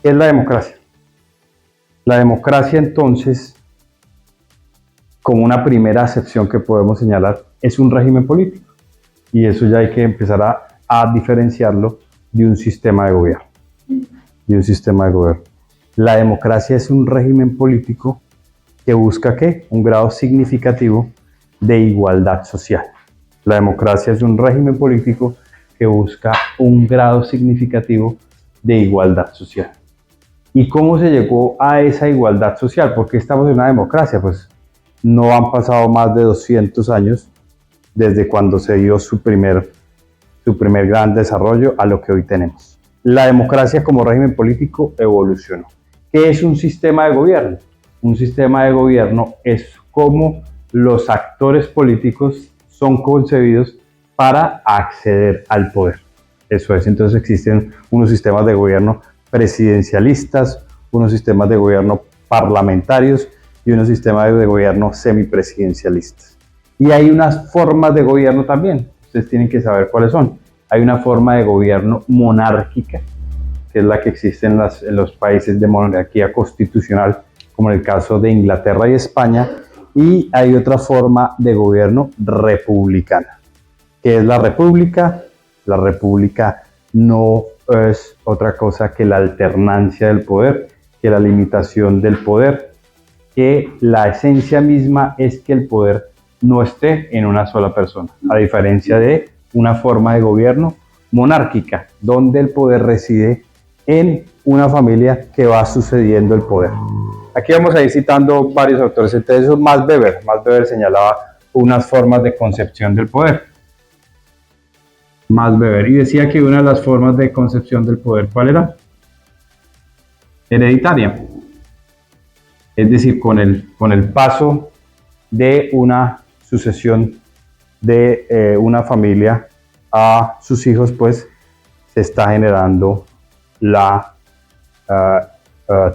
¿Qué es la democracia? La democracia, entonces, como una primera acepción que podemos señalar, es un régimen político. Y eso ya hay que empezar a diferenciarlo de un sistema de gobierno. La democracia es un régimen político que busca ¿qué? Un grado significativo de igualdad social. La democracia es un régimen político que busca un grado significativo de igualdad social. ¿Y cómo se llegó a esa igualdad social? ¿Por qué estamos en una democracia? Pues no han pasado más de 200 años desde cuando se dio su primer gran desarrollo a lo que hoy tenemos. La democracia como régimen político evolucionó. ¿Qué es un sistema de gobierno? Un sistema de gobierno es cómo los actores políticos son concebidos para acceder al poder. Eso es, entonces existen unos sistemas de gobierno presidencialistas, unos sistemas de gobierno parlamentarios y unos sistemas de gobierno semipresidencialistas. Y hay unas formas de gobierno también, ustedes tienen que saber cuáles son. Hay una forma de gobierno monárquica, que es la que existe en los países de monarquía constitucional, como en el caso de Inglaterra y España, y hay otra forma de gobierno republicana. ¿Qué es la república? La república no es otra cosa que la alternancia del poder, que la limitación del poder, que la esencia misma es que el poder no esté en una sola persona, a diferencia de una forma de gobierno monárquica, donde el poder reside en una familia que va sucediendo el poder. Aquí vamos a ir citando varios autores, entre esos Max Weber señalaba unas formas de concepción del poder. Max Weber, y decía que una de las formas de concepción del poder, ¿cuál era? Hereditaria. Es decir, con el paso de una sucesión de una familia a sus hijos, pues se está generando la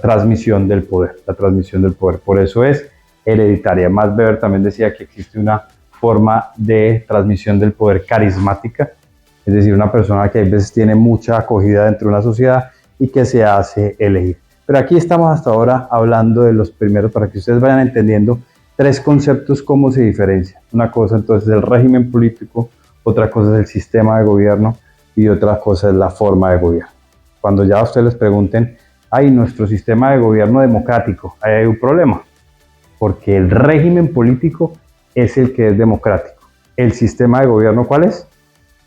transmisión del poder, Por eso es hereditaria. Max Weber también decía que existe una forma de transmisión del poder carismática, es decir, una persona que a veces tiene mucha acogida dentro de una sociedad y que se hace elegir. Pero aquí estamos hasta ahora hablando de los primeros, para que ustedes vayan entendiendo tres conceptos, cómo se diferencian. Una cosa entonces es el régimen político, otra cosa es el sistema de gobierno y otra cosa es la forma de gobierno. Cuando ya ustedes les pregunten, nuestro sistema de gobierno democrático, ahí hay un problema, porque el régimen político es el que es democrático. ¿El sistema de gobierno cuál es?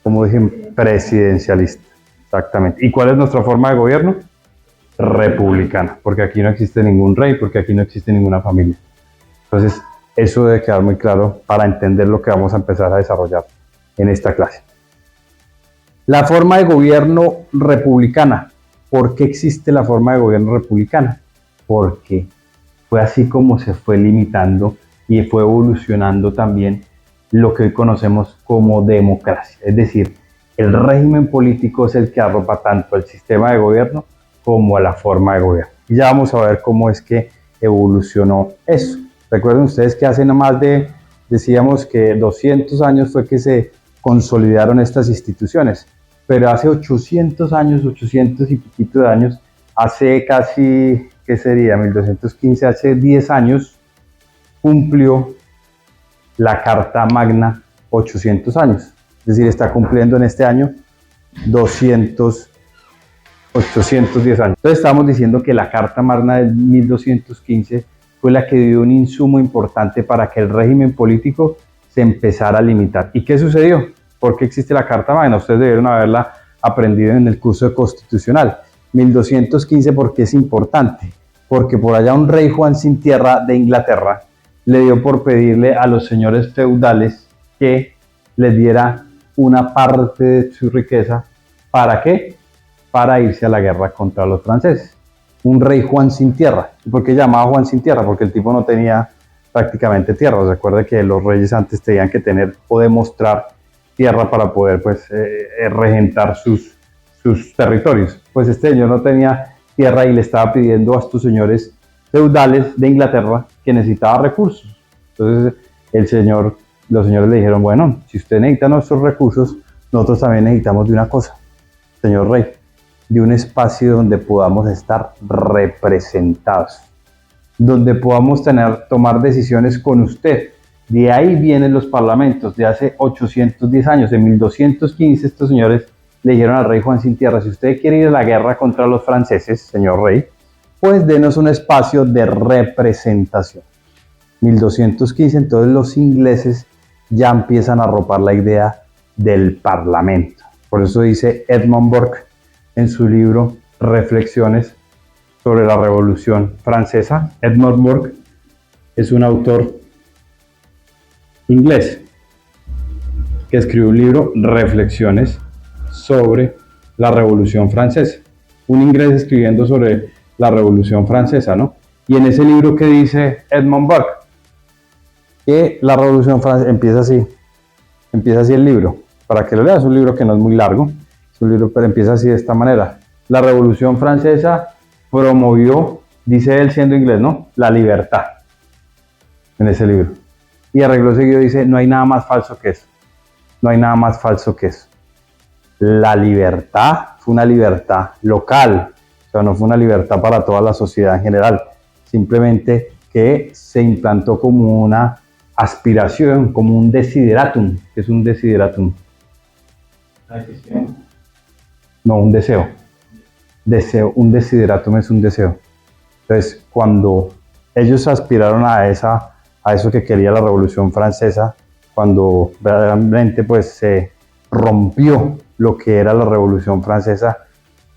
Como dije, presidencialista. Exactamente. ¿Y cuál es nuestra forma de gobierno? Republicana, porque aquí no existe ningún rey, porque aquí no existe ninguna familia. Entonces, eso debe quedar muy claro para entender lo que vamos a empezar a desarrollar en esta clase. La forma de gobierno republicana. ¿Por qué existe la forma de gobierno republicana? Porque fue así como se fue limitando y fue evolucionando también lo que hoy conocemos como democracia. Es decir, el régimen político es el que arropa tanto al sistema de gobierno como a la forma de gobierno. Y ya vamos a ver cómo es que evolucionó eso. Recuerden ustedes que hace no más de, decíamos que 200 años fue que se consolidaron estas instituciones, pero hace 800 años, 800 y piquito de años, hace casi, ¿qué sería? 1215, hace 10 años, cumplió la Carta Magna 800 años. Es decir, está cumpliendo en este año 810 años. Entonces estamos diciendo que la Carta Magna del 1215 fue la que dio un insumo importante para que el régimen político se empezara a limitar. ¿Y qué sucedió? ¿Por qué existe la Carta Magna? Ustedes debieron haberla aprendido en el curso de constitucional. 1215, ¿por qué es importante? Porque por allá un rey Juan sin tierra de Inglaterra le dio por pedirle a los señores feudales que les diera una parte de su riqueza. ¿Para qué? Para irse a la guerra contra los franceses. Un rey Juan sin tierra. ¿Por qué llamaba Juan sin tierra? Porque el tipo no tenía prácticamente tierra. Recuerda que los reyes antes tenían que tener o demostrar tierra para poder regentar sus territorios. Pues este señor no tenía tierra y le estaba pidiendo a estos señores feudales de Inglaterra que necesitaba recursos. Entonces el señor los señores le dijeron, bueno, si usted necesita nuestros recursos, nosotros también necesitamos de una cosa, señor rey, de un espacio donde podamos estar representados, donde podamos tomar decisiones con usted. De ahí vienen los parlamentos, de hace 810 años, en 1215 estos señores le dijeron al rey Juan Sin Tierra, si usted quiere ir a la guerra contra los franceses, señor rey, pues denos un espacio de representación. 1215, entonces los ingleses ya empiezan a arropar la idea del parlamento. Por eso dice Edmund Burke en su libro Reflexiones sobre la Revolución Francesa. Edmund Burke es un autor inglés que escribió un libro, Reflexiones sobre la Revolución Francesa. Un inglés escribiendo sobre la Revolución Francesa, ¿no? Y en ese libro que dice Edmund Burke, que la Revolución Francesa empieza así el libro, para que lo leas, es un libro que no es muy largo, es un libro, pero empieza así de esta manera. La Revolución Francesa promovió, dice él siendo inglés, ¿no?, la libertad, en ese libro. Y arregló seguido dice, no hay nada más falso que eso, no hay nada más falso que eso. La libertad fue una libertad local, o sea, no fue una libertad para toda la sociedad en general, simplemente que se implantó como una aspiración, como un desideratum. ¿Qué es un desideratum? No, un deseo. Un desideratum es un deseo. Entonces, cuando ellos aspiraron a eso que quería la Revolución Francesa, cuando realmente pues se rompió lo que era la Revolución Francesa.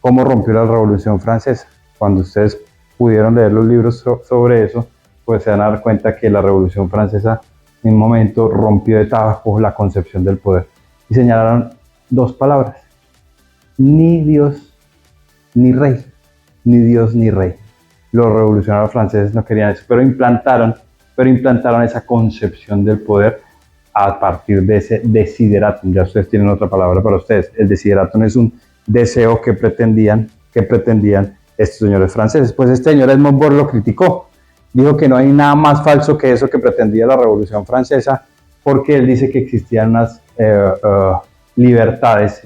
¿Cómo rompió la Revolución Francesa? Cuando ustedes pudieron leer los libros sobre eso, pues se van a dar cuenta que la Revolución Francesa en un momento rompió de tajo la concepción del poder y señalaron dos palabras: ni Dios ni rey, ni Dios ni rey. Los revolucionarios franceses no querían eso, pero implantaron esa concepción del poder a partir de ese desideratum. Ya ustedes tienen otra palabra para ustedes. El desideratum es un deseo que pretendían estos señores franceses. Pues este señor Edmund Burke lo criticó. Dijo que no hay nada más falso que eso que pretendía la Revolución Francesa, porque él dice que existían unas libertades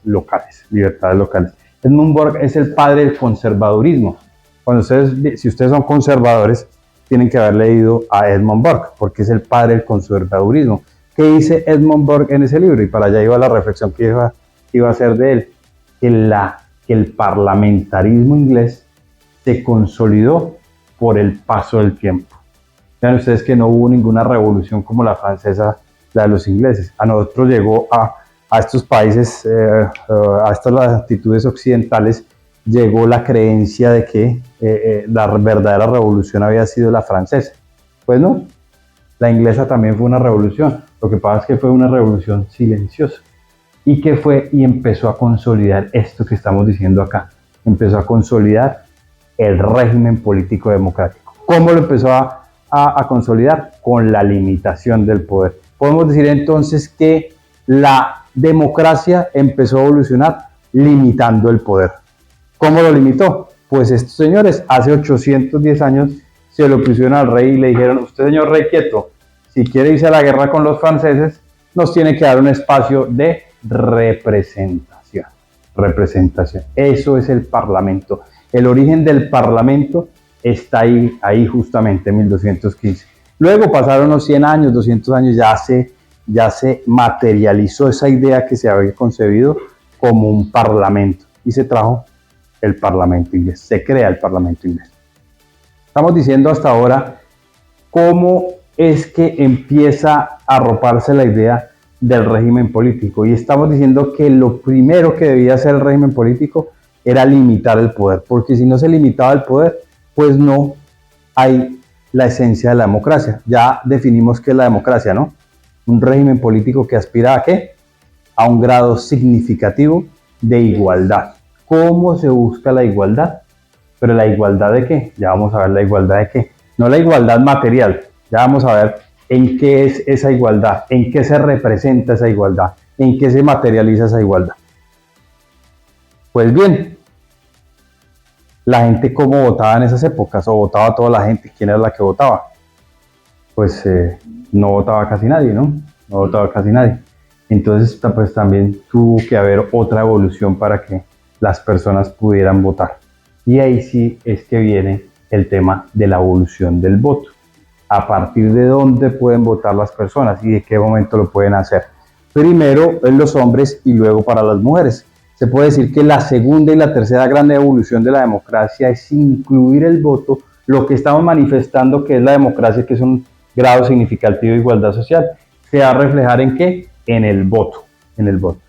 locales. Edmund Burke es el padre del conservadurismo. Si ustedes son conservadores, tienen que haber leído a Edmund Burke, porque es el padre del conservadurismo. ¿Qué dice Edmund Burke en ese libro? Y para allá iba la reflexión que iba a hacer de él, que el parlamentarismo inglés se consolidó por el paso del tiempo. Vean ustedes que no hubo ninguna revolución como la francesa, la de los ingleses. A nosotros llegó a estos países, a estas latitudes occidentales, llegó la creencia de que la verdadera revolución había sido la francesa. Pues no, la inglesa también fue una revolución. Lo que pasa es que fue una revolución silenciosa. ¿Y qué fue? Y empezó a consolidar esto que estamos diciendo acá. Empezó a consolidar el régimen político democrático. ¿Cómo lo empezó a consolidar? Con la limitación del poder. Podemos decir entonces que la democracia empezó a evolucionar limitando el poder. ¿Cómo lo limitó? Pues estos señores hace 810 años se lo pusieron al rey y le dijeron: usted, señor rey, quieto, si quiere irse a la guerra con los franceses, nos tiene que dar un espacio de representación. Eso es el parlamento. El origen del parlamento está ahí justamente en 1215. Luego pasaron unos 100 años, 200 años, ya se materializó esa idea que se había concebido como un parlamento y se trajo el parlamento inglés, se crea el parlamento inglés. Estamos diciendo hasta ahora cómo es que empieza a arroparse la idea del régimen político, y estamos diciendo que lo primero que debía hacer el régimen político era limitar el poder, porque si no se limitaba el poder, pues no hay la esencia de la democracia. Ya definimos qué es la democracia, ¿no? Un régimen político que aspira ¿a qué? A un grado significativo de igualdad. ¿Cómo se busca la igualdad? Pero ¿la igualdad de qué? Ya vamos a ver la igualdad de qué. No la igualdad material, ya vamos a ver en qué es esa igualdad, en qué se representa esa igualdad, en qué se materializa esa igualdad. Pues bien, la gente cómo votaba en esas épocas, o votaba toda la gente, ¿quién era la que votaba? pues no votaba casi nadie, ¿no? No votaba casi nadie. Entonces, pues también tuvo que haber otra evolución para que las personas pudieran votar. Y ahí sí es que viene el tema de la evolución del voto. A partir de dónde pueden votar las personas y de qué momento lo pueden hacer. Primero en los hombres y luego para las mujeres. Se puede decir que la segunda y la tercera gran evolución de la democracia es incluir el voto, lo que estamos manifestando que es la democracia, que es un grado significativo de igualdad social, se va a reflejar en qué? En el voto, en el voto.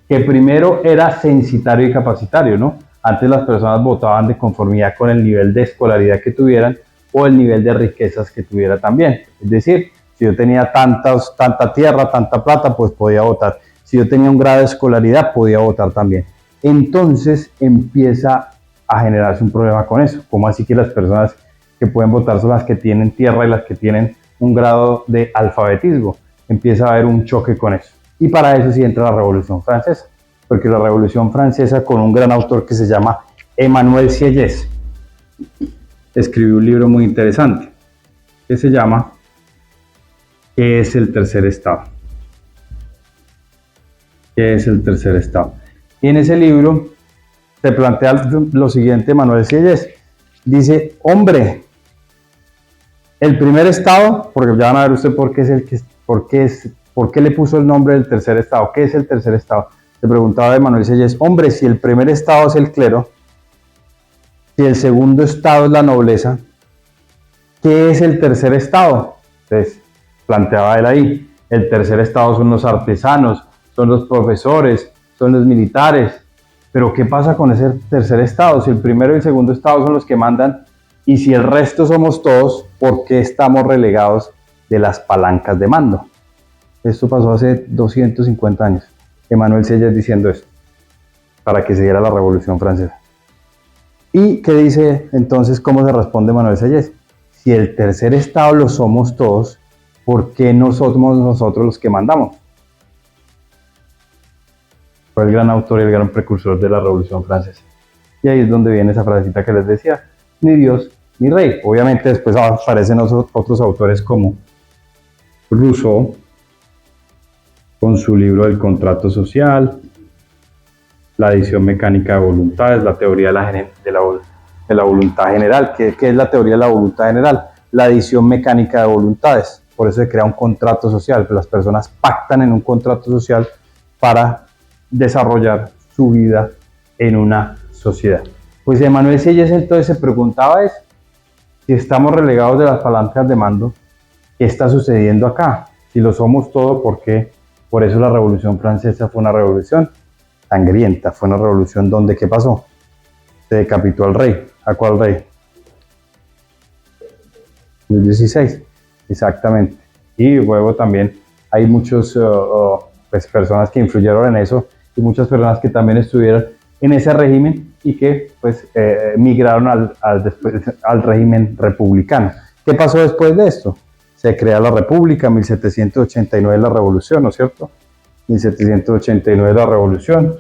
Que primero era censitario y capacitario, ¿no? Antes las personas votaban de conformidad con el nivel de escolaridad que tuvieran o el nivel de riquezas que tuviera también. Es decir, si yo tenía tanta tierra, tanta plata, pues podía votar. Si yo tenía un grado de escolaridad, podía votar también. Entonces empieza a generarse un problema con eso. ¿Cómo así que las personas que pueden votar son las que tienen tierra y las que tienen un grado de alfabetismo? Empieza a haber un choque con eso. Y para eso sí entra la Revolución Francesa, porque la Revolución Francesa, con un gran autor que se llama Emmanuel Sieyès, escribió un libro muy interesante que se llama ¿Qué es el tercer estado? ¿Qué es el tercer estado? Y en ese libro se plantea lo siguiente, Emmanuel Sieyès. Dice, hombre, el primer estado, porque ya van a ver usted por qué le puso el nombre del tercer estado. ¿Qué es el tercer estado? Se preguntaba Emmanuel Sieyès, hombre, si el primer estado es el clero, si el segundo estado es la nobleza, ¿qué es el tercer estado? Entonces, planteaba él ahí, el tercer estado son los artesanos, son los profesores, son los militares, pero ¿qué pasa con ese tercer estado? Si el primero y el segundo estado son los que mandan, y si el resto somos todos, ¿por qué estamos relegados de las palancas de mando? Esto pasó hace 250 años. Emmanuel Sieyès diciendo esto, para que se diera la Revolución Francesa. ¿Y qué dice entonces, cómo se responde Emmanuel Sieyès? Si el tercer estado lo somos todos, ¿por qué no somos nosotros los que mandamos? Fue el gran autor y el gran precursor de la Revolución Francesa. Y ahí es donde viene esa frasecita que les decía, ni Dios ni rey. Obviamente después aparecen otros autores como Rousseau, con su libro del contrato social, la edición mecánica de voluntades, la teoría de la voluntad general. ¿Qué es la teoría de la voluntad general? La edición mecánica de voluntades. Por eso se crea un contrato social, que las personas pactan en un contrato social para desarrollar su vida en una sociedad. Pues Emmanuel Sieyès entonces se preguntaba es, si estamos relegados de las palancas de mando, ¿qué está sucediendo acá? Si lo somos todo, ¿por qué? Por eso la Revolución Francesa fue una revolución sangrienta, fue una revolución donde, ¿qué pasó? Se decapitó al rey. ¿A cuál rey? El 16, exactamente. Y luego también hay muchas pues, personas que influyeron en eso y muchas personas que también estuvieron en ese régimen y que pues migraron al régimen republicano. ¿Qué pasó después de esto? Se crea la República, 1789 la Revolución, ¿no es cierto? 1789 la Revolución.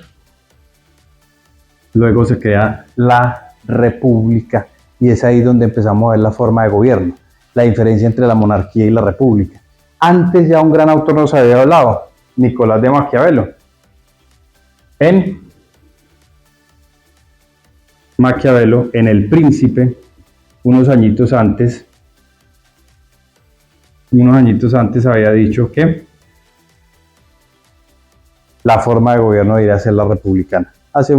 Luego se crea la República y es ahí donde empezamos a ver la forma de gobierno, la diferencia entre la monarquía y la república. Antes ya un gran autor nos había hablado, Nicolás de Maquiavelo. En Maquiavelo, en El Príncipe, unos añitos antes había dicho que la forma de gobierno debería ser la republicana. Hace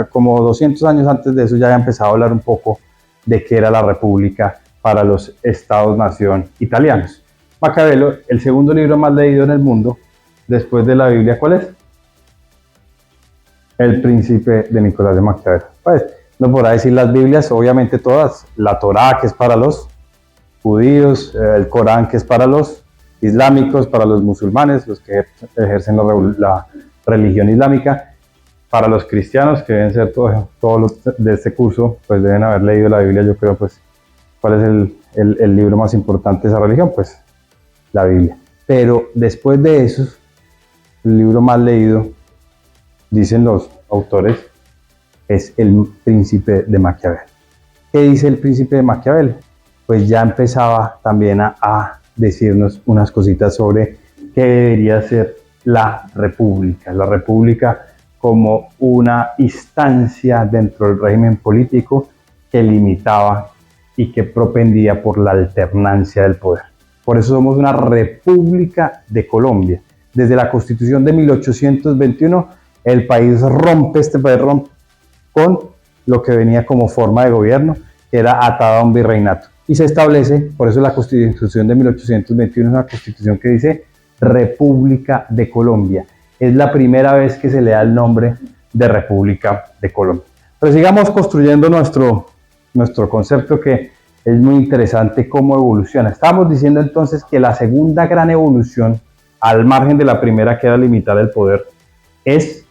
como 200 años antes de eso ya había empezado a hablar un poco de qué era la república para los estados-nación italianos. Maquiavelo, el segundo libro más leído en el mundo, después de la Biblia, ¿cuál es? El Príncipe de Nicolás de Maquiavelo. Pues no podrá decir las Biblias, obviamente todas, la Torá, que es para los judíos, el Corán, que es para los islámicos, para los musulmanes, los que ejercen la religión islámica, para los cristianos, que deben ser todos los de este curso, pues deben haber leído la Biblia, yo creo, pues, ¿cuál es el libro más importante de esa religión? Pues, la Biblia. Pero después de eso, el libro más leído, dicen los autores, es El Príncipe de Maquiavelo. ¿Qué dice El Príncipe de Maquiavelo? Pues ya empezaba también a decirnos unas cositas sobre qué debería ser la república. La república como una instancia dentro del régimen político que limitaba y que propendía por la alternancia del poder. Por eso somos una república de Colombia. Desde la Constitución de 1821, el país rompe con lo que venía como forma de gobierno, que era atado a un virreinato. Y se establece, por eso la Constitución de 1821 es una constitución que dice República de Colombia. Es la primera vez que se le da el nombre de República de Colombia. Pero sigamos construyendo nuestro concepto, que es muy interesante cómo evoluciona. Estábamos diciendo entonces que la segunda gran evolución, al margen de la primera que era limitar el poder, es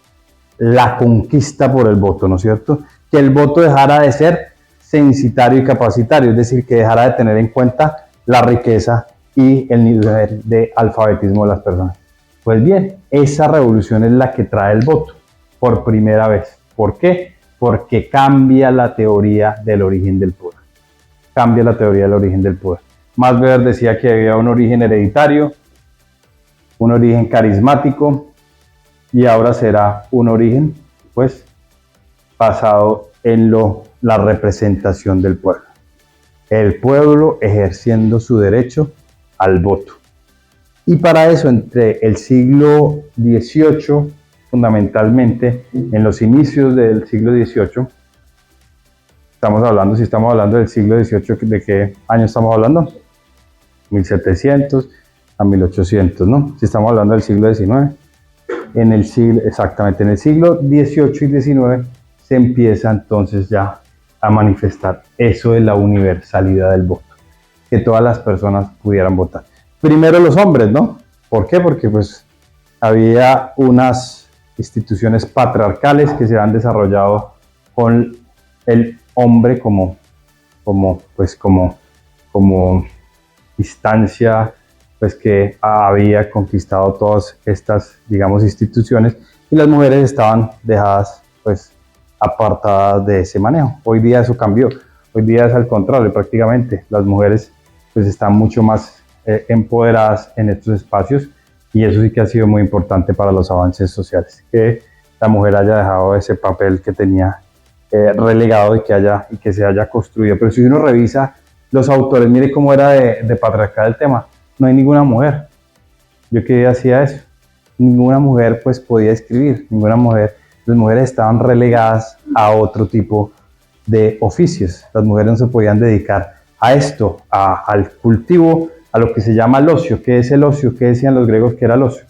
la conquista por el voto, ¿no es cierto? Que el voto dejara de ser censitario y capacitario, es decir, que dejara de tener en cuenta la riqueza y el nivel de alfabetismo de las personas. Pues bien, esa revolución es la que trae el voto por primera vez. ¿Por qué? Porque cambia la teoría del origen del poder. Cambia la teoría del origen del poder. Max Weber decía que había un origen hereditario, un origen carismático, y ahora será un origen, pues, basado en la representación del pueblo. El pueblo ejerciendo su derecho al voto. Y para eso, entre el siglo XVIII, fundamentalmente, en los inicios del siglo XVIII, si estamos hablando del siglo XVIII, ¿de qué año estamos hablando? 1700 a 1800, ¿no? Si estamos hablando del siglo XIX. Exactamente, en el siglo XVIII y XIX se empieza entonces ya a manifestar eso de la universalidad del voto, que todas las personas pudieran votar. Primero los hombres, ¿no? ¿Por qué? Porque pues había unas instituciones patriarcales que se han desarrollado con el hombre como instancia, pues, que había conquistado todas estas, digamos, instituciones, y las mujeres estaban dejadas, pues, apartadas de ese manejo. Hoy día eso cambió. Hoy día es al contrario, prácticamente las mujeres pues están mucho más empoderadas en estos espacios, y eso sí que ha sido muy importante para los avances sociales, que la mujer haya dejado ese papel que tenía relegado, y que se haya construido. Pero si uno revisa los autores, mire cómo era de patriarcal el tema. No hay ninguna mujer. Yo qué hacía eso. Ninguna mujer pues podía escribir, ninguna mujer. Las mujeres estaban relegadas a otro tipo de oficios. Las mujeres no se podían dedicar a esto, al cultivo, a lo que se llama el ocio. ¿Qué es el ocio? ¿Qué decían los griegos que era el ocio?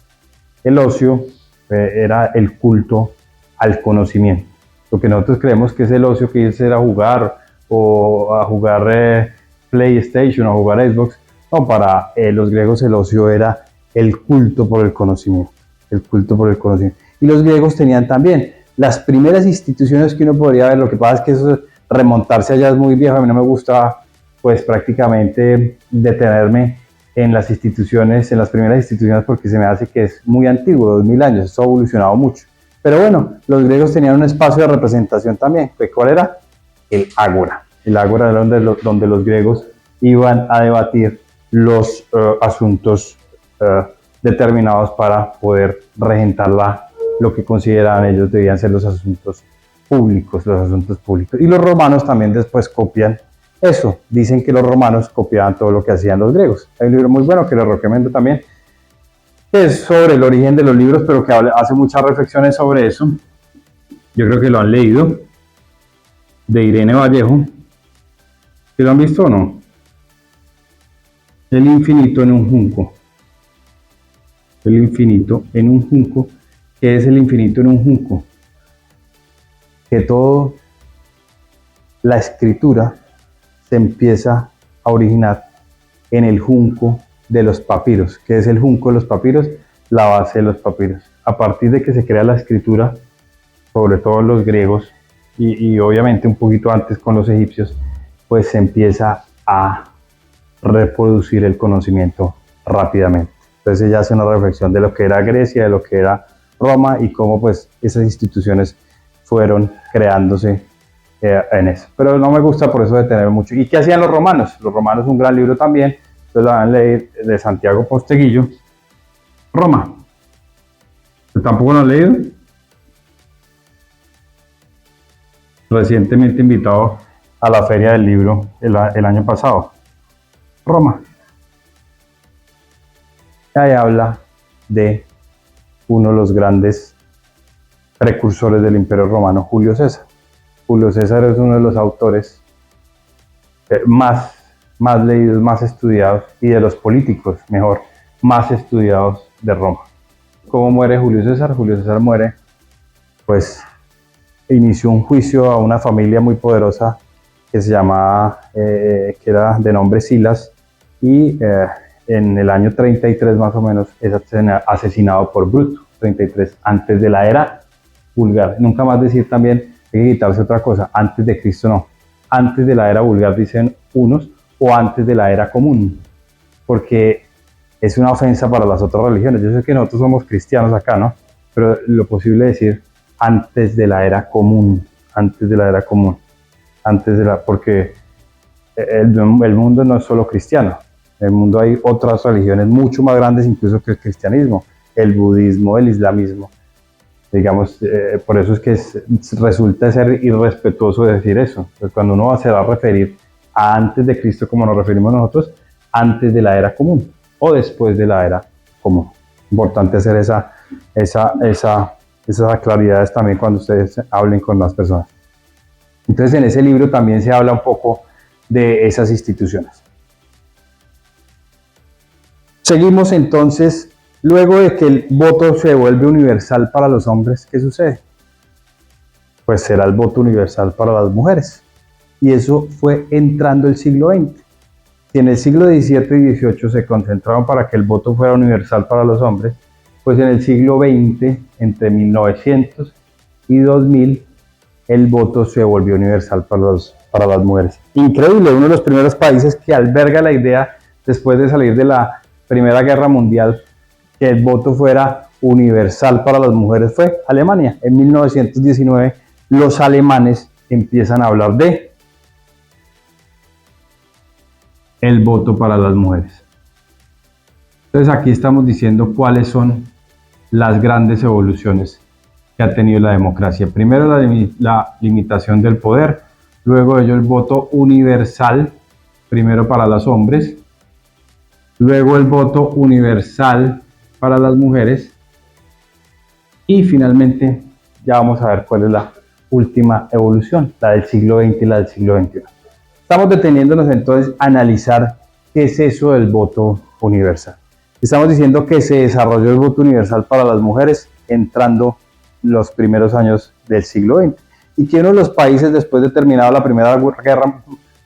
El ocio era el culto al conocimiento. Lo que nosotros creemos que es el ocio, que es ir a jugar, o a jugar PlayStation, o a jugar Xbox. No, para los griegos el ocio era el culto por el conocimiento. El culto por el conocimiento. Y los griegos tenían también las primeras instituciones que uno podría ver. Lo que pasa es que eso, remontarse allá, es muy viejo. A mí no me gusta, pues, prácticamente detenerme en las instituciones, en las primeras instituciones, porque se me hace que es muy antiguo, 2000 años, eso ha evolucionado mucho. Pero bueno, los griegos tenían un espacio de representación también. ¿Cuál era? El ágora. El ágora era donde los griegos iban a debatir los asuntos determinados para poder regentar lo que consideraban ellos debían ser los asuntos públicos. Y los romanos también después copian eso. Dicen que los romanos copiaban todo lo que hacían los griegos. Hay un libro muy bueno que les recomiendo también, que es sobre el origen de los libros, pero que hace muchas reflexiones sobre eso. Yo creo que lo han leído, de Irene Vallejo. ¿Sí lo han visto o no? El infinito en un junco. El infinito en un junco. ¿Qué es el infinito en un junco? Que toda la escritura se empieza a originar en el junco de los papiros. ¿Qué es el junco de los papiros? La base de los papiros. A partir de que se crea la escritura, sobre todo los griegos, y obviamente un poquito antes con los egipcios, pues se empieza a reproducir el conocimiento rápidamente. Entonces ella hace una reflexión de lo que era Grecia, de lo que era Roma, y cómo pues esas instituciones fueron creándose en eso. Pero no me gusta por eso detenerme mucho. ¿Y qué hacían los romanos? Los romanos, un gran libro también, Entonces la van a leer de Santiago Posteguillo, Roma. ¿Tampoco lo han leído? Recientemente invitado a la Feria del Libro el año pasado. Roma. Ahí habla de uno de los grandes precursores del Imperio Romano, Julio César. Julio César es uno de los autores más leídos, más estudiados, y de los políticos, mejor, más estudiados de Roma. ¿Cómo muere Julio César? Julio César muere, pues, inició un juicio a una familia muy poderosa que se llamaba, que era de nombre Silas, y en el año 33 más o menos es asesinado por Bruto, 33, antes de la era vulgar. Nunca más decir también, hay que quitarse otra cosa, antes de Cristo no, antes de la era vulgar dicen unos, o antes de la era común, porque es una ofensa para las otras religiones. Yo sé que nosotros somos cristianos acá, ¿no? Pero lo posible es decir antes de la era común, antes de la era común, porque el mundo no es solo cristiano, en el mundo hay otras religiones mucho más grandes incluso que el cristianismo, el budismo, el islamismo, digamos, por eso es que resulta ser irrespetuoso decir eso. Pues cuando uno se va a referir a antes de Cristo, como nos referimos nosotros, antes de la era común o después de la era común. Importante hacer esas claridades también cuando ustedes hablen con las personas. Entonces, en ese libro también se habla un poco de esas instituciones. Seguimos entonces, luego de que el voto se vuelve universal para los hombres, ¿qué sucede? Pues será el voto universal para las mujeres. Y eso fue entrando el siglo XX. Si en el siglo XVII y XVIII se concentraron para que el voto fuera universal para los hombres, pues en el siglo XX, entre 1900 y 2000, el voto se volvió universal para las mujeres. Increíble, uno de los primeros países que alberga la idea, después de salir de la Primera Guerra Mundial, que el voto fuera universal para las mujeres fue Alemania. En 1919 los alemanes empiezan a hablar de el voto para las mujeres. Entonces aquí estamos diciendo cuáles son las grandes evoluciones que ha tenido la democracia. Primero la limitación del poder, luego ello el voto universal, primero para los hombres, luego el voto universal para las mujeres, y finalmente ya vamos a ver cuál es la última evolución, la del siglo XX y la del siglo XXI. Estamos deteniéndonos entonces a analizar qué es eso del voto universal. Estamos diciendo que se desarrolló el voto universal para las mujeres entrando los primeros años del siglo XX, y que uno de los países, después de terminada la Primera Guerra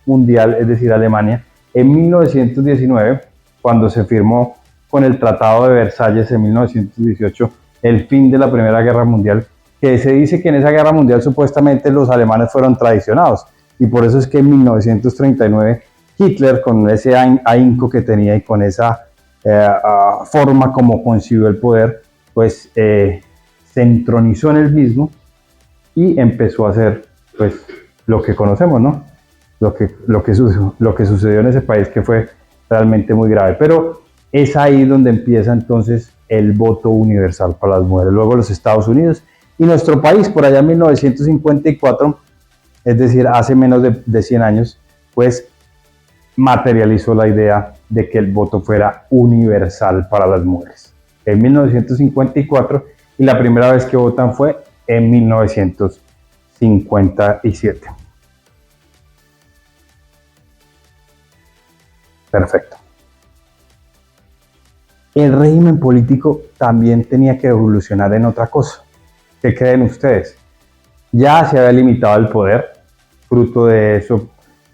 Mundial, es decir, Alemania, en 1919, cuando se firmó con el Tratado de Versalles en 1918 el fin de la Primera Guerra Mundial, que se dice que en esa guerra mundial supuestamente los alemanes fueron traicionados, y por eso es que en 1939 Hitler, con ese ahínco que tenía y con esa forma como concibió el poder, pues se entronizó en el mismo y empezó a hacer pues lo que conocemos, ¿no? Lo que sucedió en ese país, que fue realmente muy grave. Pero es ahí donde empieza entonces el voto universal para las mujeres. Luego los Estados Unidos y nuestro país, por allá en 1954, es decir, hace menos de 100 años, pues materializó la idea de que el voto fuera universal para las mujeres. En 1954, y la primera vez que votan fue en 1957. Perfecto. El régimen político también tenía que evolucionar en otra cosa. ¿Qué creen ustedes? Ya se había limitado el poder, fruto de eso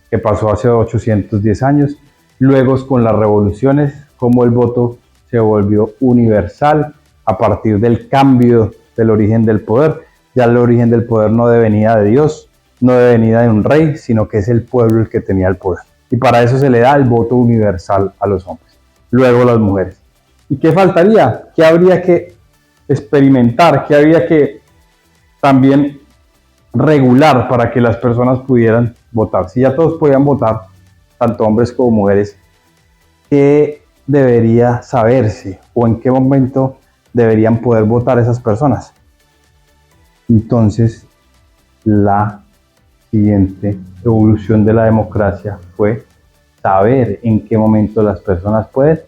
que pasó hace 810 años. Luego, con las revoluciones, como el voto se volvió universal a partir del cambio del origen del poder. Ya el origen del poder no devenía de Dios, no devenía de un rey, sino que es el pueblo el que tenía el poder. Y para eso se le da el voto universal a los hombres. Luego las mujeres. ¿Y qué faltaría? ¿Qué habría que experimentar? ¿Qué habría que también regular para que las personas pudieran votar? Si ya todos podían votar, tanto hombres como mujeres, ¿qué debería saberse o en qué momento deberían poder votar esas personas? Entonces, la siguiente evolución de la democracia fue saber en qué momento las personas pueden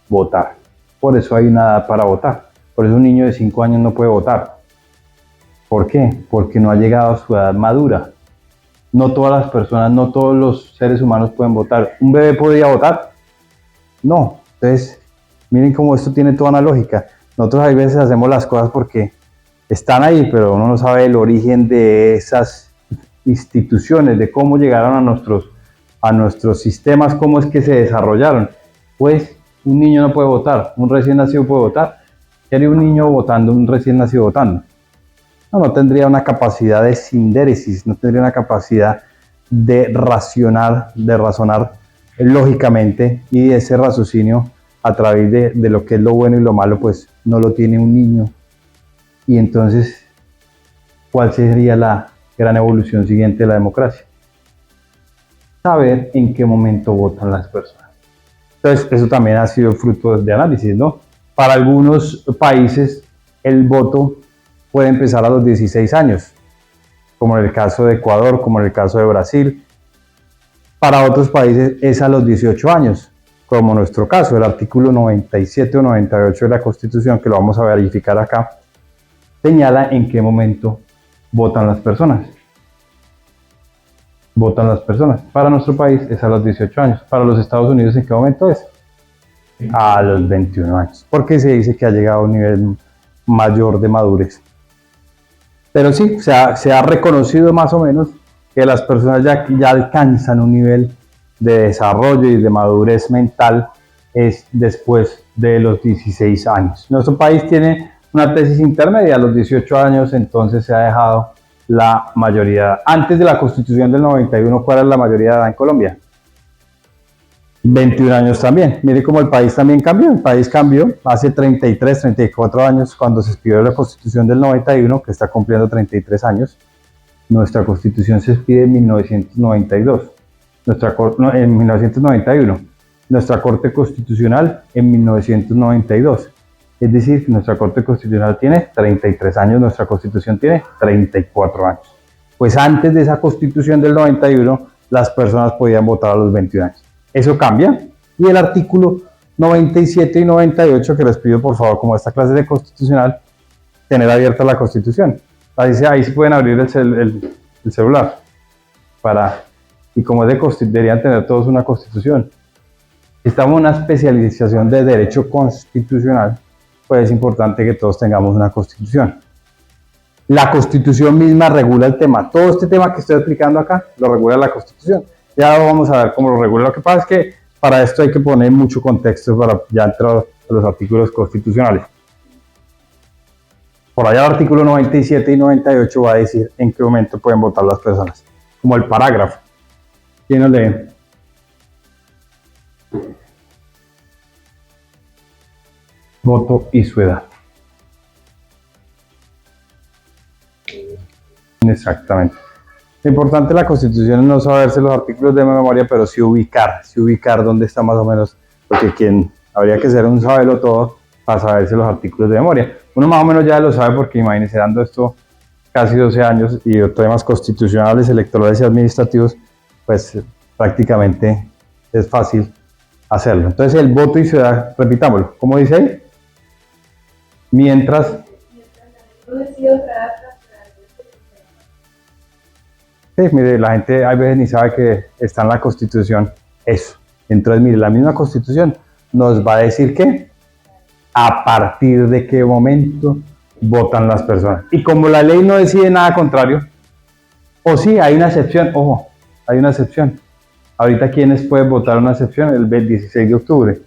votar. Por eso hay una edad para votar. Por eso un niño de 5 años no puede votar. ¿Por qué? Porque no ha llegado a su edad madura. No todas las personas, no todos los seres humanos pueden votar. ¿Un bebé podría votar? No. Entonces, miren cómo esto tiene toda una lógica. Nosotros a veces hacemos las cosas porque están ahí, pero uno no sabe el origen de esas instituciones, de cómo llegaron a nuestros sistemas, cómo es que se desarrollaron. Pues un niño no puede votar, un recién nacido puede votar. ¿Qué haría un niño votando, un recién nacido votando? No tendría una capacidad de sindéresis, no tendría una capacidad de razonar lógicamente, y ese raciocinio a través de lo que es lo bueno y lo malo, pues no lo tiene un niño. Y entonces, ¿cuál sería la gran evolución siguiente de la democracia? Saber en qué momento votan las personas. Entonces, eso también ha sido fruto de análisis, ¿no? Para algunos países, el voto puede empezar a los 16 años, como en el caso de Ecuador, como en el caso de Brasil. Para otros países es a los 18 años, como nuestro caso, el artículo 97 o 98 de la Constitución, que lo vamos a verificar acá, señala en qué momento votan las personas. Votan las personas. Para nuestro país es a los 18 años. Para los Estados Unidos, ¿en qué momento es? A los 21 años, porque se dice que ha llegado a un nivel mayor de madurez. Pero sí, se ha reconocido más o menos que las personas ya alcanzan un nivel de desarrollo y de madurez mental es después de los 16 años. Nuestro país tiene una tesis intermedia a los 18 años, entonces se ha dejado la mayoría. Antes de la Constitución del 91, ¿cuál era la mayoría de edad en Colombia? 21 años también. Mire cómo el país también cambió. El país cambió hace 33, 34 años cuando se expidió la Constitución del 91, que está cumpliendo 33 años. Nuestra Constitución se expide en 1992. En 1991. Nuestra Corte Constitucional en 1992. Es decir, nuestra Corte Constitucional tiene 33 años, nuestra Constitución tiene 34 años. Pues antes de esa Constitución del 91, las personas podían votar a los 21 años. Eso cambia. Y el artículo 97 y 98, que les pido por favor, como esta clase de constitucional, tener abierta la Constitución. Ahí sí pueden abrir el celular. Y como es deberían tener todos una Constitución. Estamos en una especialización de derecho constitucional, pues es importante que todos tengamos una Constitución. La Constitución misma regula el tema. Todo este tema que estoy explicando acá lo regula la Constitución. Ya vamos a ver cómo lo regula. Lo que pasa es que para esto hay que poner mucho contexto para ya entrar a los artículos constitucionales. Por allá el artículo 97 y 98 va a decir en qué momento pueden votar las personas. Como el parágrafo. ¿Quién lo lee? Voto y su edad. Exactamente. Lo importante de la Constitución es no saberse los artículos de memoria, pero sí ubicar dónde está más o menos, porque habría que ser un sabelo todo para saberse los artículos de memoria. Uno más o menos ya lo sabe porque imagínense, dando esto casi 12 años y temas constitucionales, electorales y administrativos, pues prácticamente es fácil hacerlo. Entonces el voto y su edad, repitámoslo, ¿cómo dice ahí? Mientras sí, mire, la gente a veces ni sabe que está en la Constitución eso. Entonces, mire, la misma Constitución nos va a decir que a partir de qué momento votan las personas. Y como la ley no decide nada contrario, o sí, hay una excepción, ojo, hay una excepción. Ahorita, ¿quiénes pueden votar una excepción? El 16 de octubre.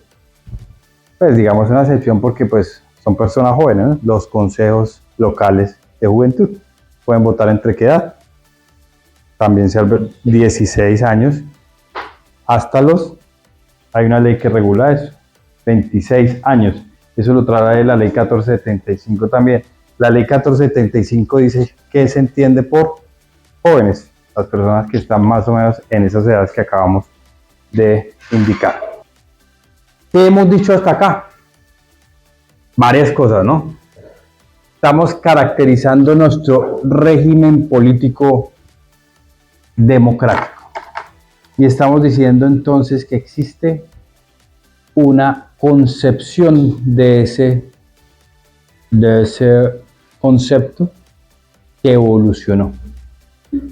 Pues digamos una excepción porque pues son personas jóvenes, ¿no? Los consejos locales de juventud pueden votar entre qué edad. También se 16 años hasta hay una ley que regula eso, 26 años. Eso lo trae la ley 1475 también. La ley 1475 dice que se entiende por jóvenes, las personas que están más o menos en esas edades que acabamos de indicar. ¿Qué hemos dicho hasta acá? Varias cosas, ¿no? Estamos caracterizando nuestro régimen político democrático. Y estamos diciendo entonces que existe una concepción de ese concepto que evolucionó.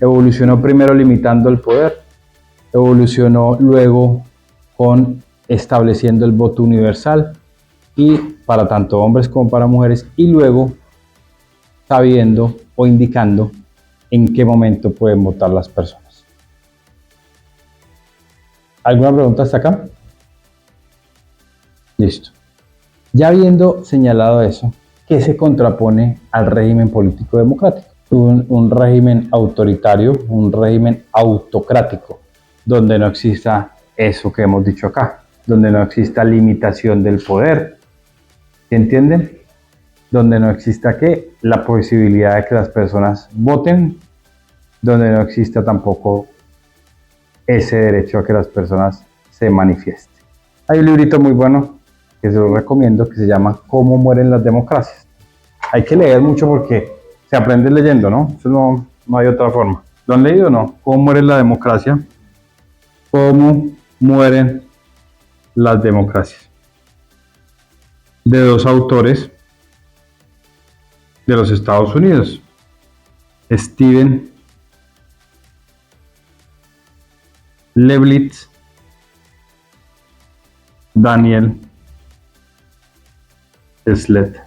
Evolucionó primero limitando el poder, evolucionó luego con estableciendo el voto universal y para tanto hombres como para mujeres, y luego sabiendo o indicando en qué momento pueden votar las personas. ¿Alguna pregunta hasta acá? Listo. Ya habiendo señalado eso, ¿qué se contrapone al régimen político democrático? Un régimen autoritario, un régimen autocrático, donde no exista eso que hemos dicho acá, donde no exista limitación del poder, ¿entienden? Donde no exista ¿qué? La posibilidad de que las personas voten, donde no exista tampoco ese derecho a que las personas se manifiesten. Hay un librito muy bueno que se lo recomiendo que se llama ¿Cómo mueren las democracias? Hay que leer mucho porque se aprende leyendo, ¿no? Eso no hay otra forma. ¿Lo han leído o no? ¿Cómo muere la democracia? ¿Cómo mueren las democracias? De dos autores de los Estados Unidos, Steven Leibniz, Daniel Dennett.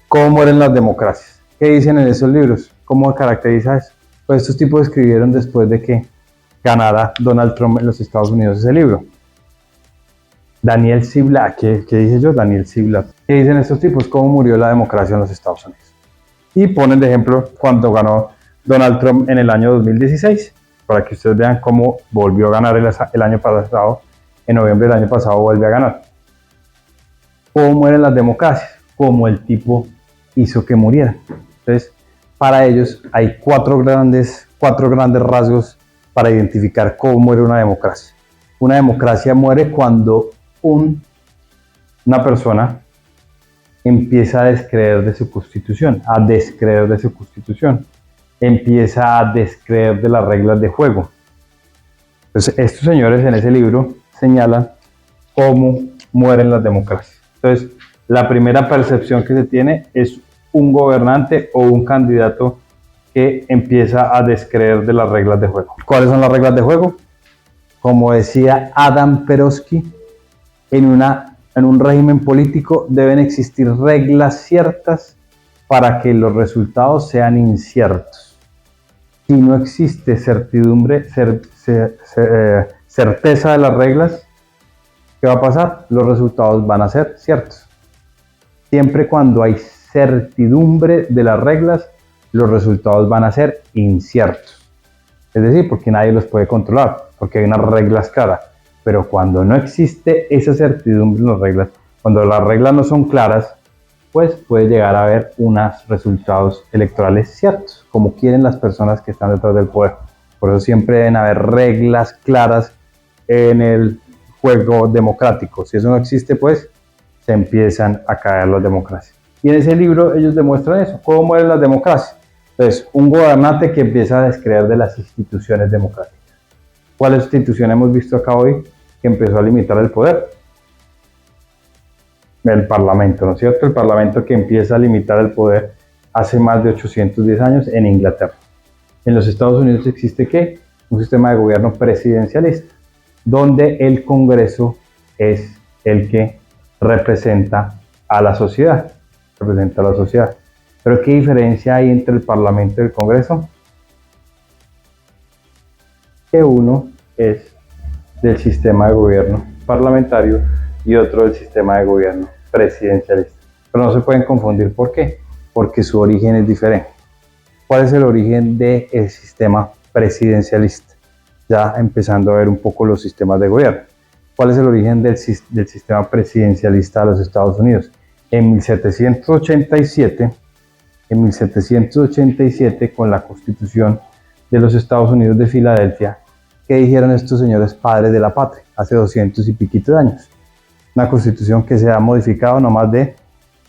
¿Cómo mueren las democracias? ¿Qué dicen en esos libros? ¿Cómo caracteriza eso? Pues estos tipos escribieron después de que ganara Donald Trump en los Estados Unidos ese libro. Daniel Ziblatt, ¿qué dije yo? Daniel Ziblatt. ¿Qué dicen estos tipos? ¿Cómo murió la democracia en los Estados Unidos? Y ponen de ejemplo cuando ganó Donald Trump en el año 2016, para que ustedes vean cómo volvió a ganar el año pasado, en noviembre del año pasado vuelve a ganar. ¿Cómo mueren las democracias? Como el tipo hizo que murieran. Entonces, para ellos hay cuatro grandes rasgos para identificar cómo muere una democracia. Una democracia muere cuando una persona empieza a descreer de su constitución, empieza a descreer de las reglas de juego. Entonces, estos señores en ese libro señalan cómo mueren las democracias. Entonces, la primera percepción que se tiene es un gobernante o un candidato que empieza a descreer de las reglas de juego. ¿Cuáles son las reglas de juego? Como decía Adam Peroski, en un régimen político deben existir reglas ciertas para que los resultados sean inciertos. Si no existe certidumbre, certeza de las reglas, ¿qué va a pasar? Los resultados van a ser ciertos. Siempre cuando hay certidumbre de las reglas, los resultados van a ser inciertos. Es decir, porque nadie los puede controlar, porque hay unas reglas claras. Pero cuando no existe esa certidumbre en las reglas, cuando las reglas no son claras, pues puede llegar a haber unos resultados electorales ciertos, como quieren las personas que están detrás del poder. Por eso siempre deben haber reglas claras en el juego democrático. Si eso no existe, pues se empiezan a caer las democracias. Y en ese libro ellos demuestran eso, cómo mueren las democracias. Entonces, un gobernante que empieza a descreer de las instituciones democráticas. ¿Cuál institución hemos visto acá hoy que empezó a limitar el poder? El Parlamento, ¿no es cierto? El Parlamento que empieza a limitar el poder hace más de 810 años en Inglaterra. En los Estados Unidos existe ¿qué? Un sistema de gobierno presidencialista, donde el Congreso es el que representa a la sociedad. Pero ¿qué diferencia hay entre el Parlamento y el Congreso? Que uno es del sistema de gobierno parlamentario y otro del sistema de gobierno presidencialista. Pero no se pueden confundir. ¿Por qué? Porque su origen es diferente. ¿Cuál es el origen del sistema presidencialista? Ya empezando a ver un poco los sistemas de gobierno. ¿Cuál es el origen del sistema presidencialista de los Estados Unidos? En 1787, con la Constitución de los Estados Unidos de Filadelfia, ¿Qué dijeron estos señores padres de la patria hace 200 y piquito de años? Una constitución que se ha modificado no más de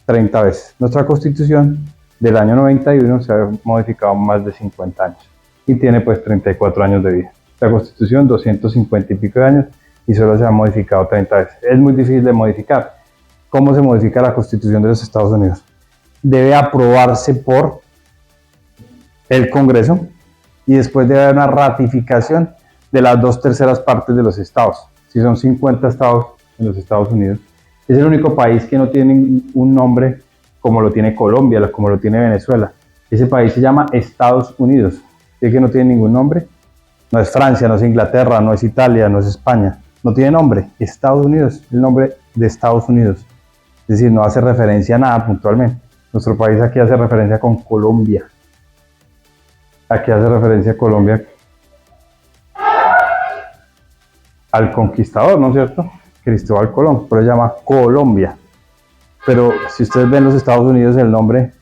30 veces. Nuestra constitución del año 91 se ha modificado más de 50 años y tiene pues 34 años de vida. La constitución 250 y pico de años y solo se ha modificado 30 veces. Es muy difícil de modificar. ¿Cómo se modifica la constitución de los Estados Unidos? Debe aprobarse por el Congreso y después debe haber una ratificación de las 2/3 partes de los estados. Si son 50 estados en los Estados Unidos, es el único país que no tiene un nombre como lo tiene Colombia, como lo tiene Venezuela. Ese país se llama Estados Unidos. ¿Es que no tiene ningún nombre? No es Francia, no es Inglaterra, no es Italia, no es España. No tiene nombre. Estados Unidos, el nombre de Estados Unidos. Es decir, no hace referencia a nada puntualmente. Nuestro país aquí hace referencia con Colombia. Aquí hace referencia a Colombia al conquistador, ¿no es cierto? Cristóbal Colón, pero se llama Colombia. Pero si ustedes ven los Estados Unidos, el nombre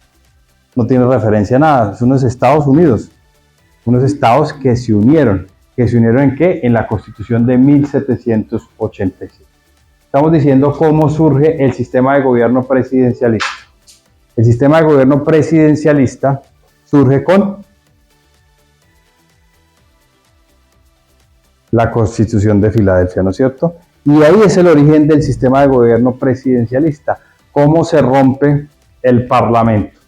no tiene referencia a nada. Son unos Estados Unidos, unos estados que se unieron. ¿Que se unieron en qué? En la Constitución de 1787. Estamos diciendo cómo surge el sistema de gobierno presidencialista. El sistema de gobierno presidencialista surge con la Constitución de Filadelfia, ¿no es cierto? Y ahí es el origen del sistema de gobierno presidencialista. ¿Cómo se rompe el Parlamento?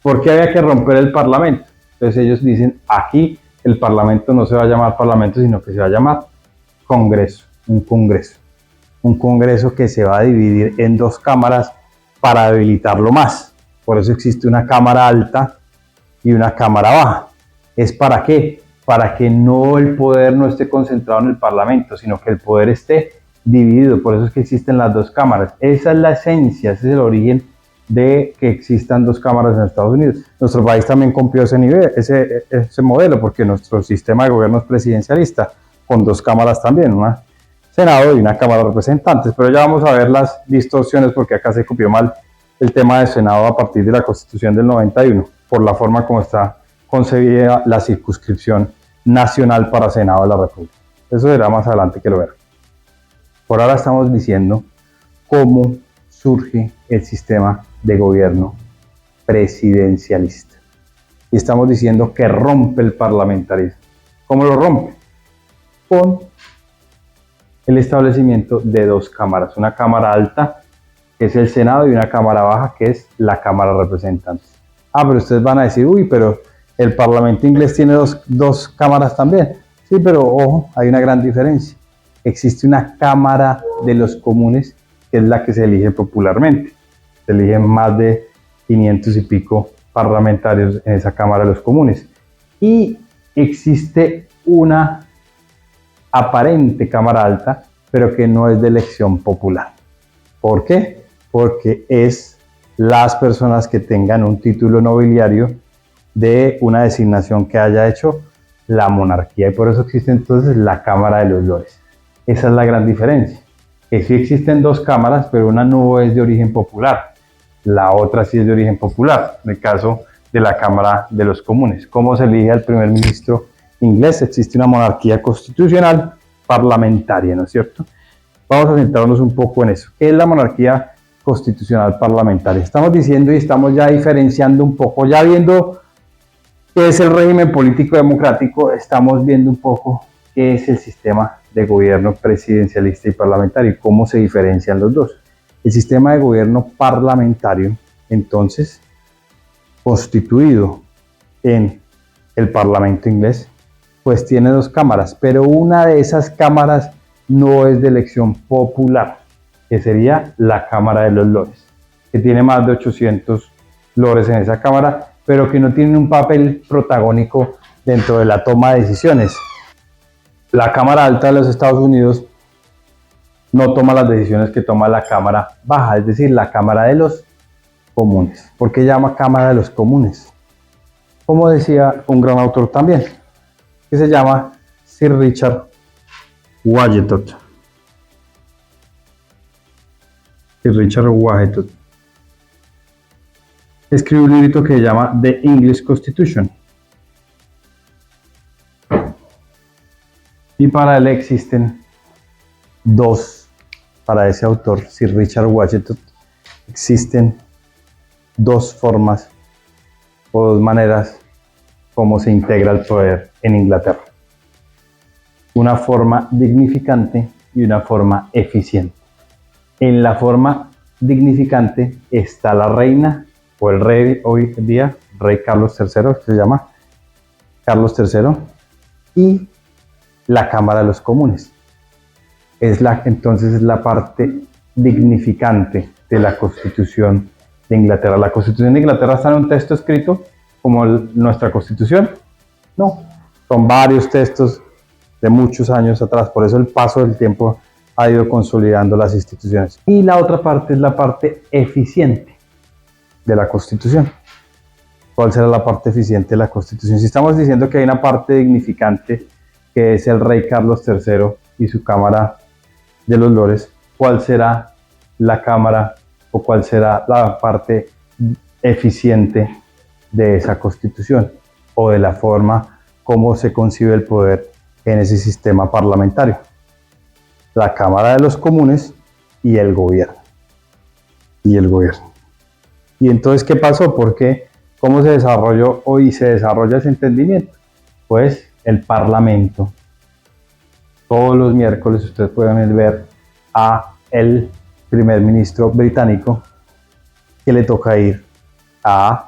¿Por qué había que romper el Parlamento? Entonces ellos dicen, aquí el Parlamento no se va a llamar Parlamento, sino que se va a llamar Congreso, un Congreso. Un Congreso que se va a dividir en dos cámaras para debilitarlo más. Por eso existe una Cámara Alta y una Cámara Baja. ¿Es para qué? Para que no el poder no esté concentrado en el Parlamento, sino que el poder esté dividido. Por eso es que existen las dos cámaras. Esa es la esencia, ese es el origen de que existan dos cámaras en Estados Unidos. Nuestro país también cumplió ese nivel, ese modelo, porque nuestro sistema de gobierno es presidencialista, con dos cámaras también, una Senado y una Cámara de Representantes. Pero ya vamos a ver las distorsiones, porque acá se copió mal el tema de Senado a partir de la Constitución del 91, por la forma como está concebida la circunscripción nacional para Senado de la República. Eso será más adelante que lo verán. Por ahora estamos diciendo cómo surge el sistema de gobierno presidencialista. Y estamos diciendo que rompe el parlamentarismo. ¿Cómo lo rompe? Con el establecimiento de dos cámaras. Una Cámara Alta, que es el Senado, y una Cámara Baja, que es la Cámara de Representantes. Pero ustedes van a decir, uy, pero el Parlamento inglés tiene dos cámaras también. Sí, pero ojo, hay una gran diferencia. Existe una Cámara de los Comunes, que es la que se elige popularmente. Se eligen más de 500 y pico parlamentarios en esa Cámara de los Comunes. Y existe una aparente Cámara Alta, pero que no es de elección popular. ¿Por qué? Porque es las personas que tengan un título nobiliario de una designación que haya hecho la monarquía, y por eso existe entonces la Cámara de los Lores. Esa es la gran diferencia, que sí existen dos cámaras, pero una no es de origen popular, la otra sí es de origen popular, en el caso de la Cámara de los Comunes. ¿Cómo se elige al primer ministro inglés? Existe una monarquía constitucional parlamentaria, ¿no es cierto? Vamos a centrarnos un poco en eso. ¿Qué es la monarquía constitucional parlamentaria? Estamos diciendo y estamos ya diferenciando un poco, ya viendo qué es el régimen político democrático, estamos viendo un poco qué es el sistema de gobierno presidencialista y parlamentario y cómo se diferencian los dos. El sistema de gobierno parlamentario, entonces, constituido en el Parlamento inglés, pues tiene dos cámaras, pero una de esas cámaras no es de elección popular, que sería la Cámara de los Lores, que tiene más de 800 lores en esa cámara, pero que no tienen un papel protagónico dentro de la toma de decisiones. La Cámara Alta de los Estados Unidos no toma las decisiones que toma la Cámara Baja, es decir, la Cámara de los Comunes. ¿Por qué llama Cámara de los Comunes? Como decía un gran autor también, que se llama Sir Richard Wagetot. Sir Richard Wagetot escribió un libro que se llama The English Constitution. Y para él existen dos, para ese autor, Sir Richard Washington, existen dos formas o dos maneras como se integra el poder en Inglaterra. Una forma dignificante y una forma eficiente. En la forma dignificante está la reina o el rey hoy en día, rey Carlos III, que se llama Carlos III, y la Cámara de los Comunes. Entonces es la parte dignificante de la Constitución de Inglaterra. ¿La Constitución de Inglaterra está en un texto escrito como nuestra Constitución? No, son varios textos de muchos años atrás, por eso el paso del tiempo ha ido consolidando las instituciones. Y la otra parte es la parte eficiente de la Constitución. ¿Cuál será la parte eficiente de la Constitución? Si estamos diciendo que hay una parte dignificante que es el rey Carlos III y su Cámara de los Lores, ¿cuál será la Cámara o cuál será la parte eficiente de esa Constitución o de la forma como se concibe el poder en ese sistema parlamentario? La Cámara de los Comunes y el gobierno. Y entonces, ¿qué pasó? ¿Por qué? ¿Cómo se desarrolló hoy se desarrolla ese entendimiento? Pues el Parlamento. Todos los miércoles ustedes pueden ver a el primer ministro británico que le toca ir a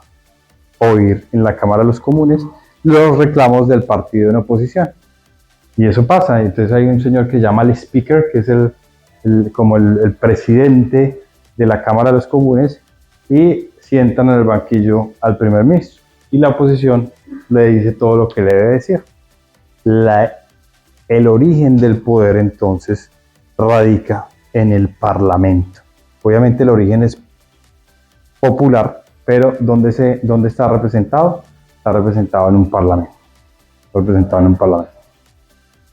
oír en la Cámara de los Comunes los reclamos del partido en oposición. Y eso pasa. Entonces hay un señor que se llama el Speaker, que es como el presidente de la Cámara de los Comunes, y sientan en el banquillo al primer ministro. Y la oposición le dice todo lo que le debe decir. El origen del poder entonces radica en el Parlamento. Obviamente el origen es popular, pero ¿dónde está representado? Está representado en un Parlamento.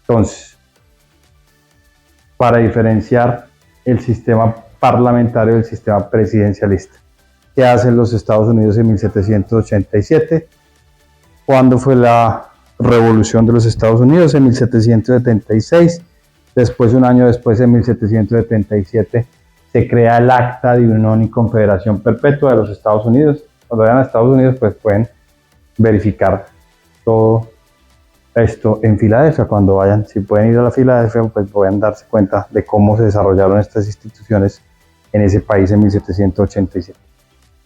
Entonces, para diferenciar el sistema parlamentario del sistema presidencialista, ¿qué hacen los Estados Unidos en 1787? ¿Cuándo fue la Revolución de los Estados Unidos? En 1776. Después, un año después, en 1777, se crea el Acta de Unión y Confederación Perpetua de los Estados Unidos. Cuando vayan a Estados Unidos, pues pueden verificar todo esto en Filadelfia. Cuando vayan, si pueden ir a la Filadelfia, pues pueden darse cuenta de cómo se desarrollaron estas instituciones en ese país en 1787.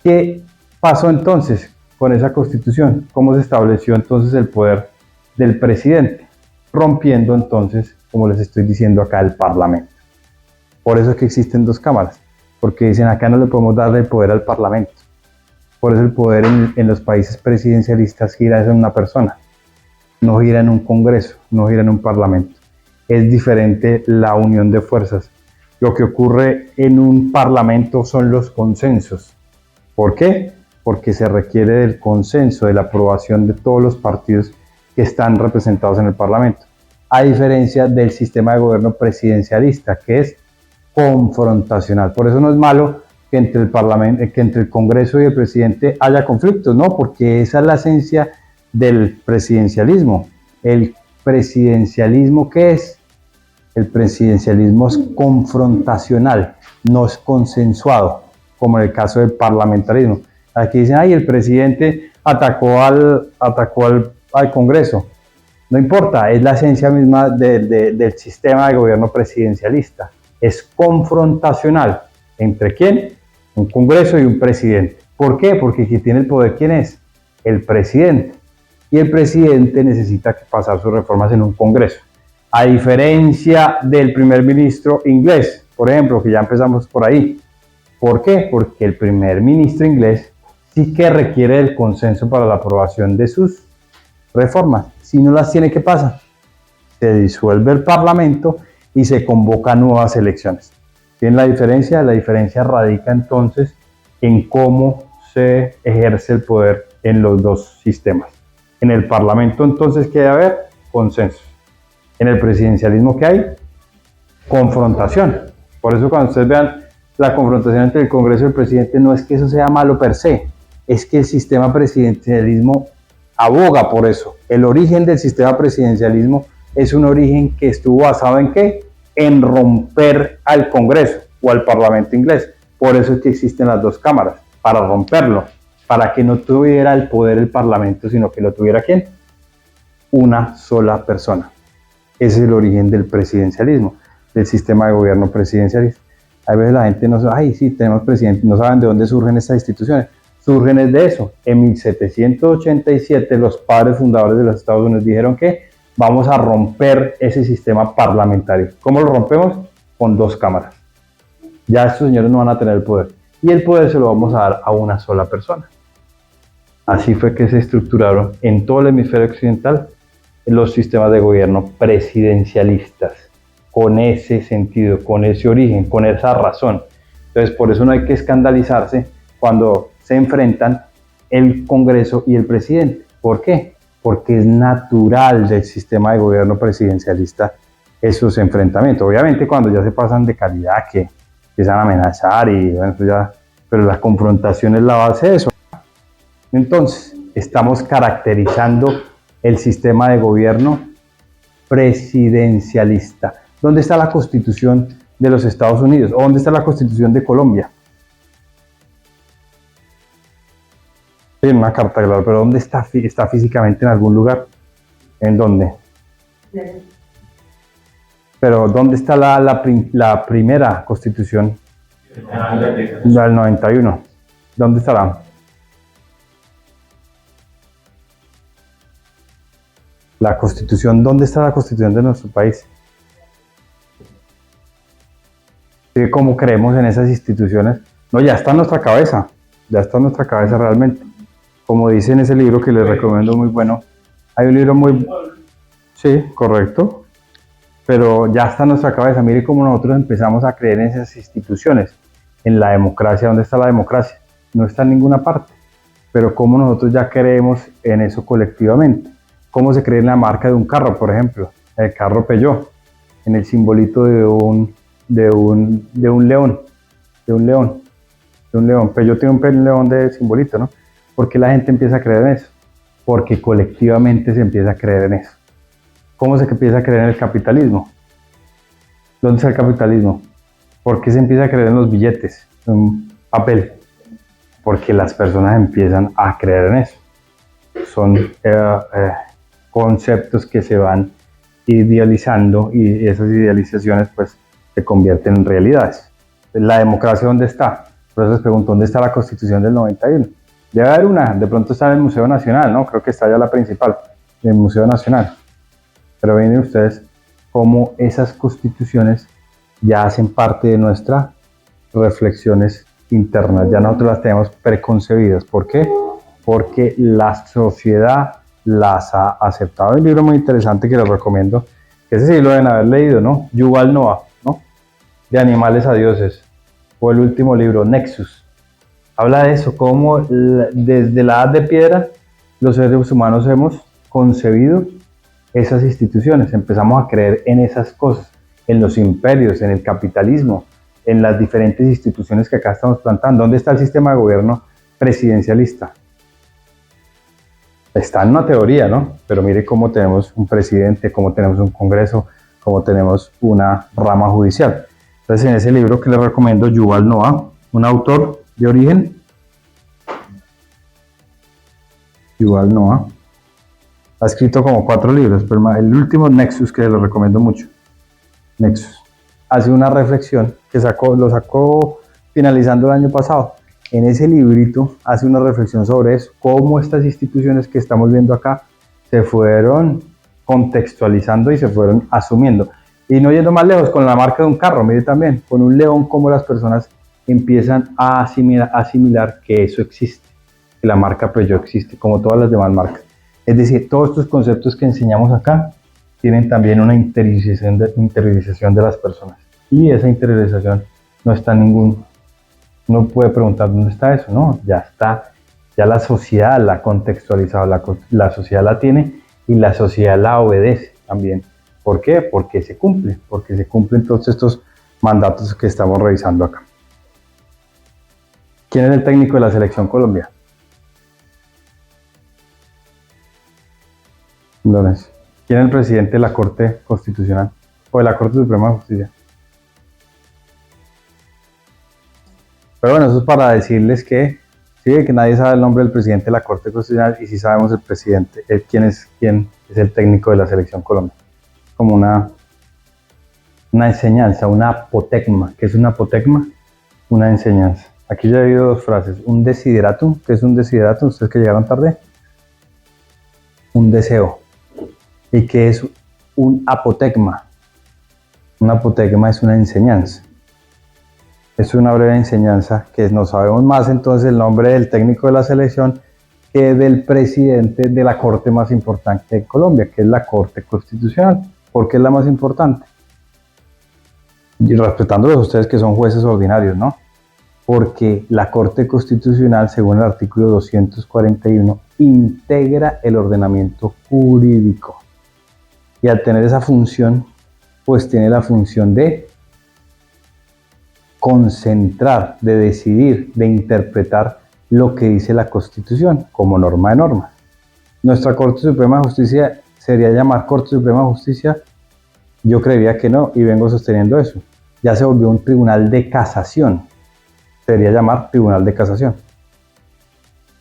¿Qué pasó entonces con esa constitución? ¿Cómo se estableció entonces el poder del presidente? Rompiendo entonces, como les estoy diciendo acá, el Parlamento. Por eso es que existen dos cámaras, porque dicen acá no le podemos darle el poder al Parlamento. Por eso el poder en los países presidencialistas gira en una persona, no gira en un Congreso, no gira en un Parlamento. Es diferente la unión de fuerzas. Lo que ocurre en un Parlamento son los consensos. ¿Por qué? Porque se requiere del consenso, de la aprobación de todos los partidos que están representados en el Parlamento. A diferencia del sistema de gobierno presidencialista, que es confrontacional. Por eso no es malo que entre el Parlamento, que entre el Congreso y el presidente haya conflictos, ¿no? Porque esa es la esencia del presidencialismo. El presidencialismo, ¿qué es? El presidencialismo es confrontacional, no es consensuado, como en el caso del parlamentarismo. Aquí dicen, ay, el presidente atacó al Congreso. No importa, es la esencia misma del sistema de gobierno presidencialista. Es confrontacional. ¿Entre quién? Un Congreso y un presidente. ¿Por qué? Porque quien tiene el poder, ¿quién es? El presidente. Y el presidente necesita pasar sus reformas en un Congreso. A diferencia del primer ministro inglés, por ejemplo, que ya empezamos por ahí. ¿Por qué? Porque el primer ministro inglés sí que requiere del consenso para la aprobación de sus reformas. Si no las tiene, ¿qué pasa? Se disuelve el Parlamento y se convocan nuevas elecciones. ¿Tienen la diferencia? La diferencia radica entonces en cómo se ejerce el poder en los dos sistemas. En el Parlamento entonces, ¿qué debe haber? Consenso. En el presidencialismo, ¿qué hay? Confrontación. Por eso cuando ustedes vean la confrontación entre el Congreso y el presidente, no es que eso sea malo per se, es que el sistema presidencialismo aboga por eso. El origen del sistema presidencialismo es un origen que estuvo basado en ¿qué? En romper al Congreso o al Parlamento inglés. Por eso es que existen las dos cámaras, para romperlo, para que no tuviera el poder el Parlamento, sino que lo tuviera ¿quién? Una sola persona. Ese es el origen del presidencialismo, del sistema de gobierno presidencialista. A veces la gente no sabe, ay, sí, tenemos presidente, no saben de dónde surgen estas instituciones. Surgen de eso. En 1787 los padres fundadores de los Estados Unidos dijeron que vamos a romper ese sistema parlamentario. ¿Cómo lo rompemos? Con dos cámaras. Ya estos señores no van a tener el poder. Y el poder se lo vamos a dar a una sola persona. Así fue que se estructuraron en todo el hemisferio occidental los sistemas de gobierno presidencialistas, con ese sentido, con ese origen, con esa razón. Entonces, por eso no hay que escandalizarse cuando se enfrentan el Congreso y el presidente. ¿Por qué? Porque es natural del sistema de gobierno presidencialista esos enfrentamientos. Obviamente cuando ya se pasan de calidad, que empiezan a amenazar y bueno, pues ya, pero la confrontación es la base de eso. Entonces, estamos caracterizando el sistema de gobierno presidencialista. ¿Dónde está la Constitución de los Estados Unidos? ¿O dónde está la Constitución de Colombia? En una carta, claro, pero ¿dónde está? ¿Está físicamente en algún lugar? ¿En dónde? Pero ¿dónde está la primera Constitución? La del 91. ¿Dónde estará? La Constitución, ¿dónde está la Constitución de nuestro país? ¿Cómo creemos en esas instituciones? No, ya está en nuestra cabeza, ya está en nuestra cabeza realmente. Como dice en ese libro que les recomiendo, muy bueno, hay un libro muy... Sí, correcto, pero ya está en nuestra cabeza. Mire cómo nosotros empezamos a creer en esas instituciones. En la democracia, ¿dónde está la democracia? No está en ninguna parte, pero cómo nosotros ya creemos en eso colectivamente. ¿Cómo se cree en la marca de un carro, por ejemplo? El carro Peugeot, en el simbolito de un león. Peugeot tiene un león de simbolito, ¿no? ¿Por qué la gente empieza a creer en eso? Porque colectivamente se empieza a creer en eso. ¿Cómo se empieza a creer en el capitalismo? ¿Dónde está el capitalismo? ¿Por qué se empieza a creer en los billetes, en papel? Porque las personas empiezan a creer en eso. Son conceptos que se van idealizando y esas idealizaciones pues se convierten en realidades. ¿La democracia dónde está? Por eso les pregunto, ¿dónde está la Constitución del 91? Debe haber una, de pronto está en el Museo Nacional, ¿no? Creo que está ya la principal, en el Museo Nacional. Pero ven ustedes cómo esas constituciones ya hacen parte de nuestras reflexiones internas, ya nosotros las tenemos preconcebidas. ¿Por qué? Porque la sociedad las ha aceptado. Hay un libro muy interesante que les recomiendo, que ese sí lo deben haber leído, ¿no? Yuval Noah, ¿no? De animales a dioses. O el último libro, Nexus. Habla de eso, cómo desde la edad de piedra los seres humanos hemos concebido esas instituciones, empezamos a creer en esas cosas, en los imperios, en el capitalismo, en las diferentes instituciones que acá estamos plantando. ¿Dónde está el sistema de gobierno presidencialista? Está en una teoría, ¿no? Pero mire cómo tenemos un presidente, cómo tenemos un congreso, cómo tenemos una rama judicial. Entonces, en ese libro que les recomiendo, Yuval Noah, un autor de origen, Yuval Noah, ha escrito como 4 libros, pero el último, Nexus, que les recomiendo mucho. Nexus. Hace una reflexión que lo sacó finalizando el año pasado. En ese librito hace una reflexión sobre eso, cómo estas instituciones que estamos viendo acá se fueron contextualizando y se fueron asumiendo. Y no yendo más lejos, con la marca de un carro, mire también, con un león, cómo las personas empiezan a asimilar que eso existe, que la marca Peugeot existe, como todas las demás marcas. Es decir, todos estos conceptos que enseñamos acá tienen también una interiorización de las personas. Y esa interiorización no está en ningún... Uno puede preguntar dónde está eso, no, ya está, ya la sociedad la ha contextualizado, la sociedad la tiene y la sociedad la obedece también. ¿Por qué? Porque se cumplen todos estos mandatos que estamos revisando acá. ¿Quién es el técnico de la selección Colombia? ¿Quién ¿Quién es el presidente de la Corte Constitucional o de la Corte Suprema de Justicia? Pero bueno, eso es para decirles que sí, que nadie sabe el nombre del presidente de la Corte Constitucional y sí sabemos el presidente, quién es el técnico de la Selección Colombia. Como una enseñanza, una apotegma. ¿Qué es una apotegma? Una enseñanza. Aquí ya he oído dos frases. Un desideratum. ¿Qué es un desideratum? Ustedes que llegaron tarde. Un deseo. ¿Y qué es un apotegma? Un apotegma es una enseñanza. Es una breve enseñanza que no sabemos más entonces el nombre del técnico de la selección que del presidente de la corte más importante de Colombia, que es la Corte Constitucional. ¿Por qué es la más importante? Y respetándolos a ustedes que son jueces ordinarios, ¿no? Porque la Corte Constitucional, según el artículo 241, integra el ordenamiento jurídico. Y al tener esa función, pues tiene la función de concentrar, de decidir, de interpretar lo que dice la Constitución como norma de normas. Nuestra Corte Suprema de Justicia sería llamar Corte Suprema de Justicia. Yo creería que no y vengo sosteniendo eso. Ya se volvió un tribunal de casación. Debería llamar Tribunal de Casación.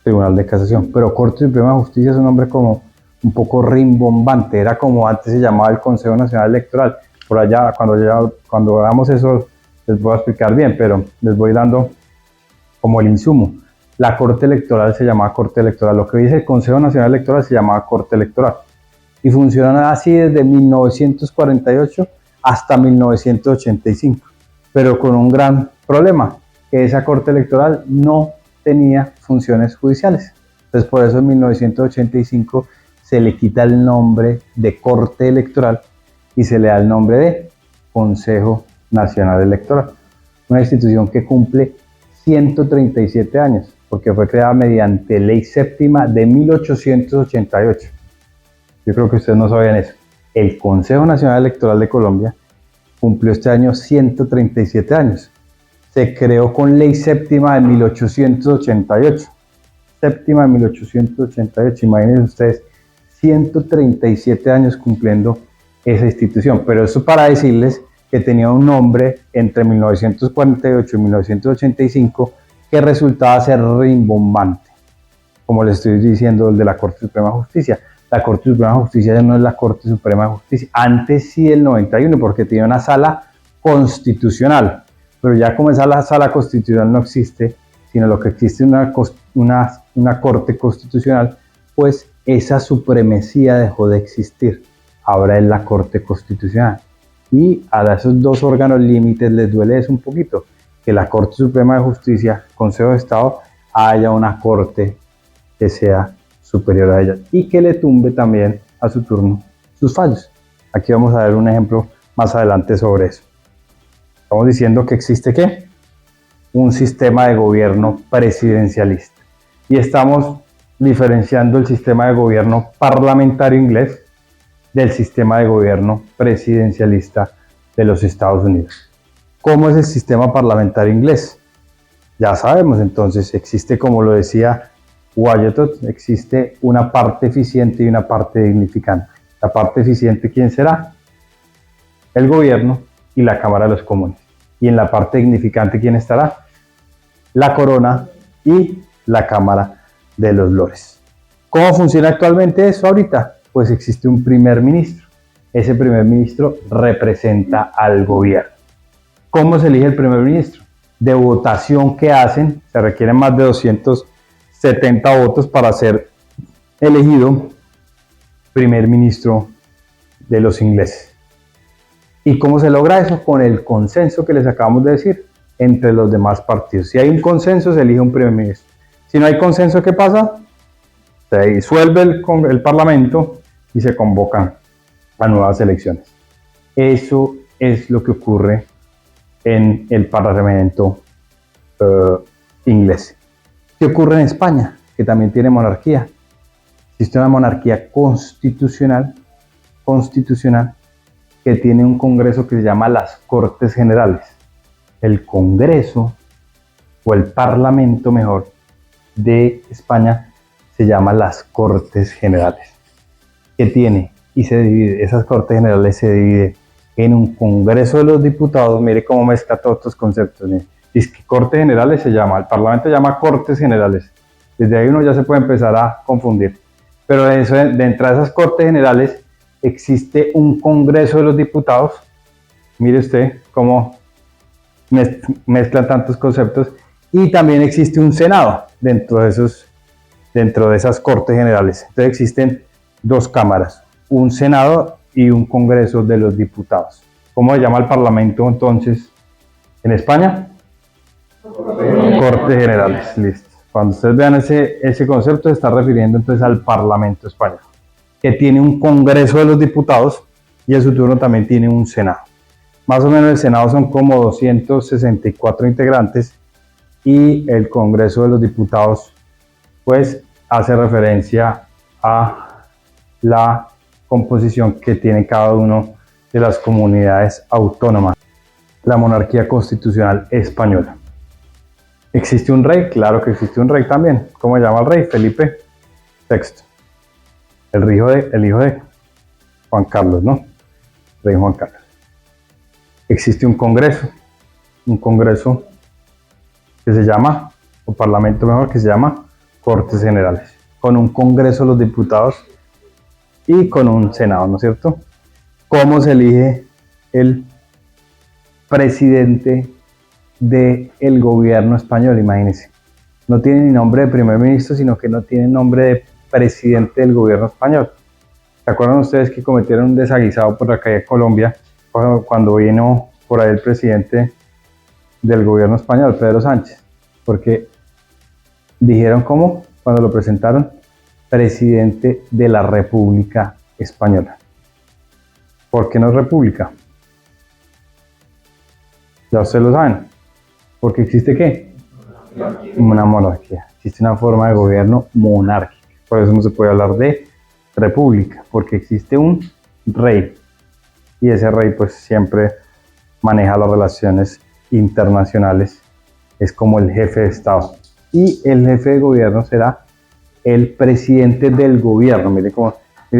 Tribunal de Casación. Pero Corte Suprema de Justicia es un nombre como un poco rimbombante. Era como antes se llamaba el Consejo Nacional Electoral. Por allá, cuando hagamos eso, les voy a explicar bien, pero les voy dando como el insumo. La Corte Electoral se llamaba Corte Electoral. Lo que dice el Consejo Nacional Electoral se llamaba Corte Electoral. Y funcionan así desde 1948 hasta 1985. Pero con un gran problema, que esa Corte Electoral no tenía funciones judiciales. Entonces por eso en 1985 se le quita el nombre de Corte Electoral y se le da el nombre de Consejo Nacional Electoral. Una institución que cumple 137 años, porque fue creada mediante Ley Séptima de 1888. Yo creo que ustedes no sabían eso. El Consejo Nacional Electoral de Colombia cumplió este año 137 años. Se creó con Ley Séptima de 1888. Séptima de 1888. Imagínense ustedes, 137 años cumpliendo esa institución. Pero eso para decirles que tenía un nombre entre 1948 y 1985 que resultaba ser rimbombante. Como les estoy diciendo, el de la Corte Suprema de Justicia. La Corte Suprema de Justicia ya no es la Corte Suprema de Justicia. Antes sí, el 91, porque tenía una sala constitucional. Pero ya como esa sala constitucional no existe, sino lo que existe es una Corte Constitucional, pues esa supremacía dejó de existir. Ahora es la Corte Constitucional. Y a esos dos órganos límites les duele eso un poquito, que la Corte Suprema de Justicia, Consejo de Estado, haya una Corte que sea superior a ella y que le tumbe también a su turno sus fallos. Aquí vamos a ver un ejemplo más adelante sobre eso. Estamos diciendo que existe ¿qué? Un sistema de gobierno presidencialista. Y estamos diferenciando el sistema de gobierno parlamentario inglés del sistema de gobierno presidencialista de los Estados Unidos. ¿Cómo es el sistema parlamentario inglés? Ya sabemos entonces, existe, como lo decía Wyatt, existe una parte eficiente y una parte dignificante. La parte eficiente, ¿quién será? El gobierno y la Cámara de los Comunes. Y en la parte dignificante, ¿quién estará? La corona y la Cámara de los Lores. ¿Cómo funciona actualmente eso ahorita? Pues existe un primer ministro. Ese primer ministro representa al gobierno. ¿Cómo se elige el primer ministro? De votación que hacen, se requieren más de 270 votos para ser elegido primer ministro de los ingleses. ¿Y cómo se logra eso? Con el consenso que les acabamos de decir entre los demás partidos. Si hay un consenso, se elige un primer ministro. Si no hay consenso, ¿qué pasa? Se disuelve el Parlamento y se convocan a nuevas elecciones. Eso es lo que ocurre en el Parlamento inglés. ¿Qué ocurre en España? Que también tiene monarquía. Existe una monarquía constitucional que tiene un congreso que se llama las Cortes Generales. El Congreso, o el Parlamento mejor, de España se llama las Cortes Generales, que tiene y se divide, esas Cortes Generales se dividen en un Congreso de los Diputados. Mire cómo mezcla todos estos conceptos. Dice que Cortes Generales se llama, el Parlamento se llama Cortes Generales. Desde ahí uno ya se puede empezar a confundir. Pero dentro de esas Cortes Generales existe un Congreso de los Diputados. Mire usted cómo mezclan tantos conceptos. Y también existe un Senado dentro de esas Cortes Generales. Entonces existen dos cámaras, un Senado y un Congreso de los Diputados. ¿Cómo se llama el Parlamento entonces en España? Cortes Generales, listo. Cuando ustedes vean ese concepto, se está refiriendo entonces al Parlamento español, que tiene un Congreso de los Diputados y en su turno también tiene un Senado. Más o menos el Senado son como 264 integrantes y el Congreso de los Diputados pues hace referencia a la composición que tiene cada uno de las comunidades autónomas. La monarquía constitucional española. ¿Existe un rey? Claro que existe un rey también. ¿Cómo se llama el rey? Felipe VI. El hijo de Juan Carlos, ¿no? Rey Juan Carlos. Existe un congreso que se llama, o parlamento mejor, que se llama Cortes Generales, con un Congreso de los Diputados y con un Senado, ¿no es cierto? ¿Cómo se elige el presidente del gobierno español? Imagínense, no tiene ni nombre de primer ministro, sino que no tiene nombre de presidente del gobierno español. ¿Se acuerdan ustedes que cometieron un desaguisado por acá de Colombia cuando vino por ahí el presidente del gobierno español, Pedro Sánchez? Porque dijeron como, cuando lo presentaron, presidente de la República Española. ¿Por qué no es república? Ya ustedes lo saben. Porque existe ¿qué? Una monarquía. Existe una forma de gobierno monárquica. Por eso no se puede hablar de república, porque existe un rey. Y ese rey pues siempre maneja las relaciones internacionales. Es como el jefe de Estado. Y el jefe de gobierno será el presidente del gobierno. Mire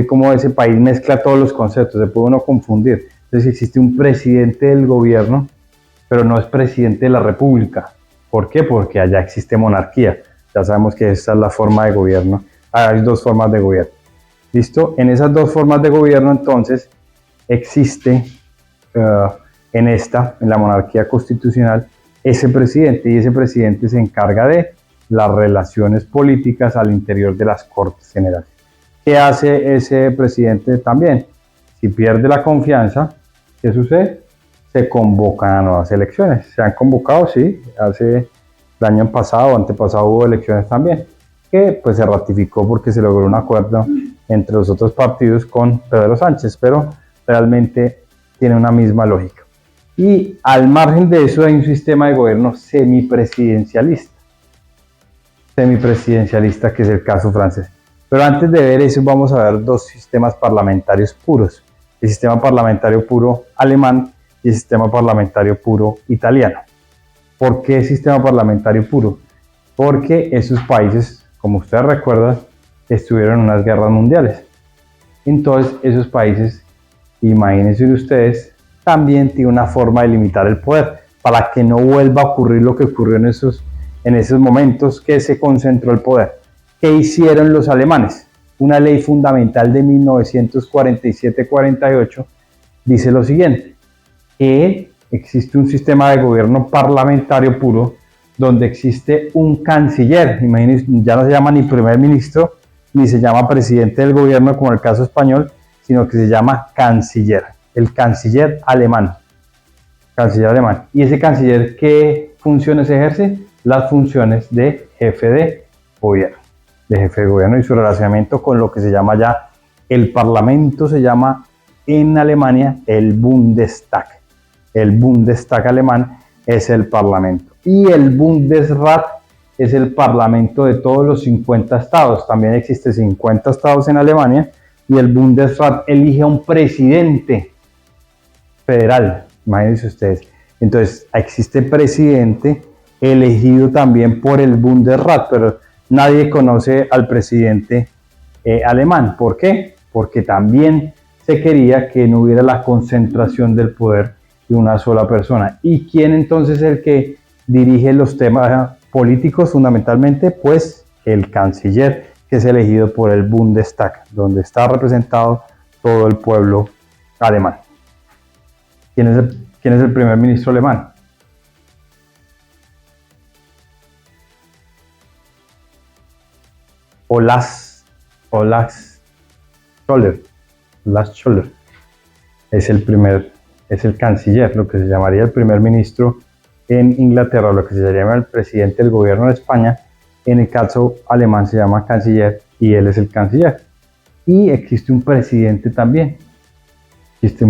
cómo ese país mezcla todos los conceptos. Se puede uno confundir. Entonces existe un presidente del gobierno, pero no es presidente de la república. ¿Por qué? Porque allá existe monarquía. Ya sabemos que esta es la forma de gobierno. Hay dos formas de gobierno. ¿Listo? En esas dos formas de gobierno entonces existe en la monarquía constitucional ese presidente, y ese presidente se encarga de las relaciones políticas al interior de las Cortes Generales. ¿Qué hace ese presidente también? Si pierde la confianza, ¿qué sucede? Se convocan a nuevas elecciones. Se han convocado, sí, hace el año pasado o antepasado hubo elecciones también, que pues se ratificó porque se logró un acuerdo entre los otros partidos con Pedro Sánchez, pero realmente tiene una misma lógica. Y al margen de eso hay un sistema de gobierno semipresidencialista, que es el caso francés. Pero antes de ver eso vamos a ver dos sistemas parlamentarios puros, el sistema parlamentario puro alemán y el sistema parlamentario puro italiano. ¿Por qué sistema parlamentario puro? Porque esos países, como ustedes recuerdan, estuvieron en unas guerras mundiales. Entonces esos países, imagínense ustedes, también tienen una forma de limitar el poder para que no vuelva a ocurrir lo que ocurrió en esos momentos que se concentró el poder. ¿Qué hicieron los alemanes? Una ley fundamental de 1947-48 dice lo siguiente, que existe un sistema de gobierno parlamentario puro donde existe un canciller. Imagínense, ya no se llama ni primer ministro ni se llama presidente del gobierno como en el caso español, sino que se llama canciller, el canciller alemán. ¿Y ese canciller qué funciones ejerce? Las funciones de jefe de gobierno. Y su relacionamiento con lo que se llama ya el parlamento se llama en Alemania el Bundestag. El Bundestag alemán es el parlamento. Y el Bundesrat es el parlamento de todos los 50 estados. También existe 50 estados en Alemania y el Bundesrat elige a un presidente federal. Imagínense ustedes. Entonces existe presidente elegido también por el Bundesrat, pero nadie conoce al presidente alemán. ¿Por qué? Porque también se quería que no hubiera la concentración del poder de una sola persona. ¿Y quién entonces es el que dirige los temas políticos fundamentalmente? Pues el canciller, que es elegido por el Bundestag, donde está representado todo el pueblo alemán. ¿Quién es el primer ministro alemán? Olaf Scholz es el canciller, lo que se llamaría el primer ministro en Inglaterra, lo que se llama el presidente del gobierno de España. En el caso alemán se llama canciller y él es el canciller. Y existe un presidente también. Ese